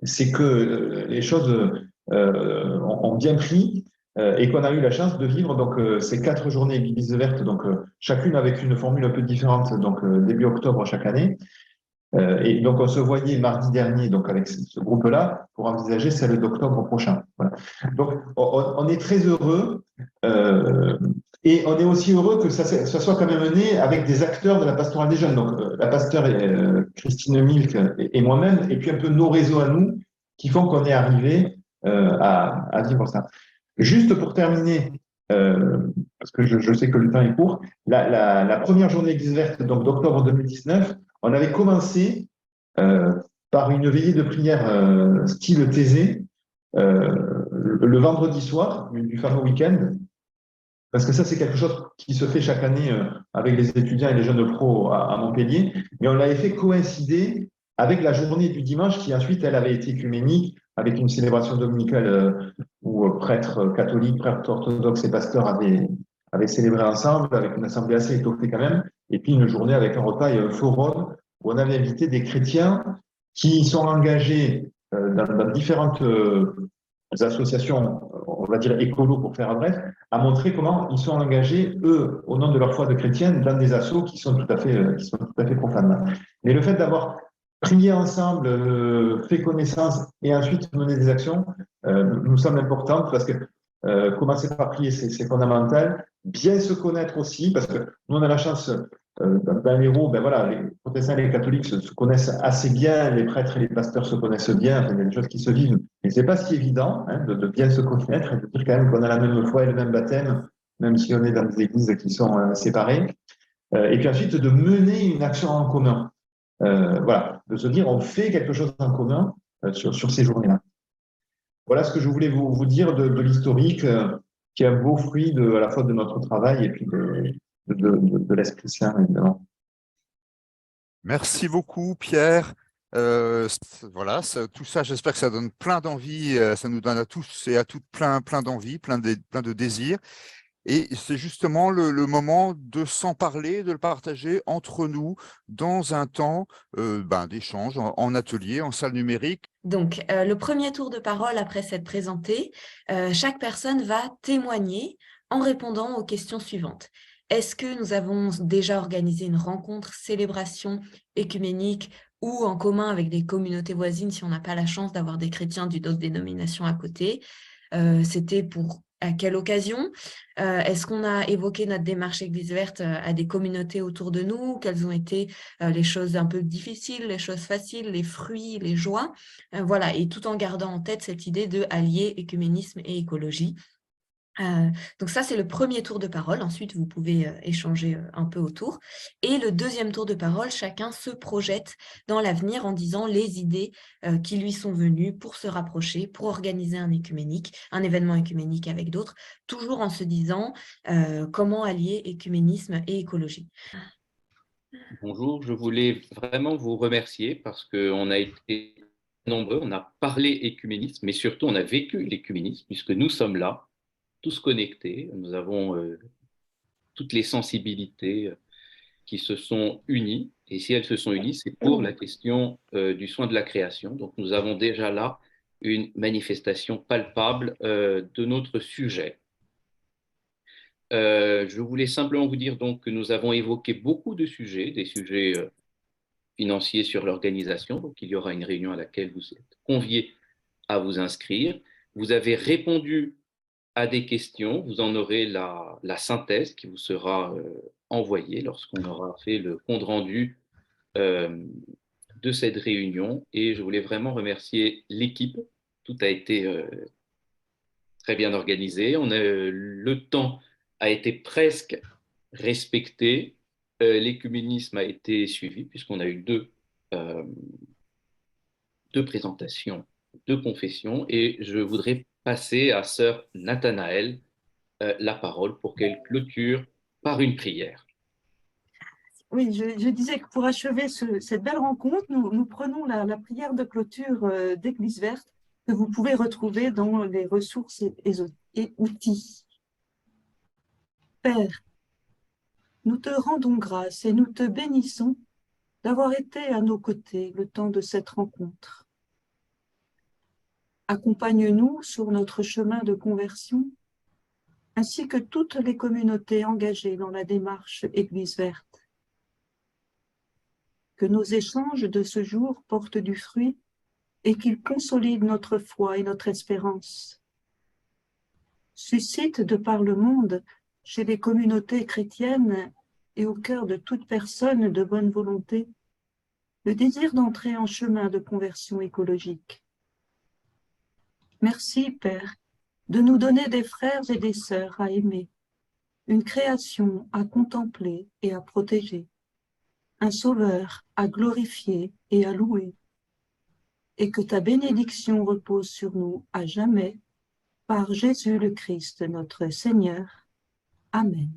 c'est que les choses ont bien pris et qu'on a eu la chance de vivre donc ces 4 journées Église verte, donc chacune avec une formule un peu différente, donc début octobre chaque année. Et donc on se voyait mardi dernier donc avec ce groupe-là pour envisager celle d'octobre prochain. Voilà. Donc on est très heureux et on est aussi heureux que ça soit quand même mené avec des acteurs de la pastorale des jeunes. Donc la pasteur Christine Milk et moi-même, et puis un peu nos réseaux à nous qui font qu'on est arrivé à vivre ça. Juste pour terminer, parce que je sais que le temps est court, la première journée Église verte donc d'octobre 2019, on avait commencé par une veillée de prière style Thésée le vendredi soir du fameux week-end, parce que ça c'est quelque chose qui se fait chaque année avec les étudiants et les jeunes pros à Montpellier, mais on l'avait fait coïncider avec la journée du dimanche qui ensuite elle avait été œcuménique avec une célébration dominicale où prêtres catholiques, prêtres orthodoxes et pasteurs avaient célébré ensemble avec une assemblée assez étoffée quand même, et puis une journée avec un repas et un forum où on avait invité des chrétiens qui sont engagés dans différentes associations, on va dire écolo pour faire bref, à montrer comment ils sont engagés, eux, au nom de leur foi de chrétienne, dans des assos qui sont tout à fait profanes. Mais le fait d'avoir prié ensemble, fait connaissance et ensuite mener des actions, nous semble important parce que commencer par prier, c'est fondamental. Bien se connaître aussi, parce que nous, on a la chance, dans l'Hérault, ben voilà, les protestants et les catholiques se connaissent assez bien, les prêtres et les pasteurs se connaissent bien, il y a des choses qui se vivent. Mais c'est pas si évident de bien se connaître et de dire quand même qu'on a la même foi et le même baptême, même si on est dans des églises qui sont séparées. Et puis ensuite, de mener une action en commun. Voilà, de se dire on fait quelque chose en commun sur ces journées-là. Voilà ce que je voulais vous dire de l'historique, qui est un beau fruit à la fois de notre travail et puis de l'Esprit Saint, évidemment. Merci beaucoup, Pierre. Voilà, tout ça, j'espère que ça donne plein d'envie, ça nous donne à tous et à toutes plein d'envie, plein de désirs. Et c'est justement le moment de s'en parler, de le partager entre nous dans un temps d'échange, en atelier, en salle numérique. Donc, le premier tour de parole après s'être présenté, chaque personne va témoigner en répondant aux questions suivantes. Est-ce que nous avons déjà organisé une rencontre, célébration œcuménique ou en commun avec des communautés voisines si on n'a pas la chance d'avoir des chrétiens d'autres dénominations à côté? C'était pour à quelle occasion? Est-ce qu'on a évoqué notre démarche Église verte à des communautés autour de nous? Quelles ont été les choses un peu difficiles, les choses faciles, les fruits, les joies? Voilà, et tout en gardant en tête cette idée de allier écuménisme et écologie. Donc ça, c'est le premier tour de parole. Ensuite, vous pouvez échanger un peu autour. Et le deuxième tour de parole, chacun se projette dans l'avenir en disant les idées qui lui sont venues pour se rapprocher, pour organiser un événement écuménique avec d'autres, toujours en se disant comment allier écuménisme et écologie. Bonjour, je voulais vraiment vous remercier parce qu'on a été nombreux, on a parlé écuménisme, mais surtout on a vécu l'écuménisme puisque nous sommes là, tous connectés, nous avons toutes les sensibilités qui se sont unies, et si elles se sont unies, c'est pour la question du soin de la création. Donc nous avons déjà là une manifestation palpable de notre sujet. Je voulais simplement vous dire donc que nous avons évoqué beaucoup de sujets, des sujets financiers sur l'organisation. Donc, il y aura une réunion à laquelle vous êtes conviés à vous inscrire. Vous avez répondu à des questions. Vous en aurez la synthèse qui vous sera envoyée lorsqu'on aura fait le compte rendu de cette réunion. Et je voulais vraiment remercier l'équipe. Tout a été très bien organisé. Le temps a été presque respecté. L'écuménisme a été suivi puisqu'on a eu deux présentations, deux confessions, et je voudrais passer à sœur Nathanaël la parole pour qu'elle clôture par une prière. Oui, je disais que pour achever cette belle rencontre, nous prenons la prière de clôture d'Église verte que vous pouvez retrouver dans les ressources et outils. Père, nous te rendons grâce et nous te bénissons d'avoir été à nos côtés le temps de cette rencontre. Accompagne-nous sur notre chemin de conversion, ainsi que toutes les communautés engagées dans la démarche Église verte. Que nos échanges de ce jour portent du fruit et qu'ils consolident notre foi et notre espérance. Suscite de par le monde, chez les communautés chrétiennes et au cœur de toute personne de bonne volonté, le désir d'entrer en chemin de conversion écologique. Merci, Père, de nous donner des frères et des sœurs à aimer, une création à contempler et à protéger, un sauveur à glorifier et à louer, et que ta bénédiction repose sur nous à jamais, par Jésus le Christ notre Seigneur. Amen.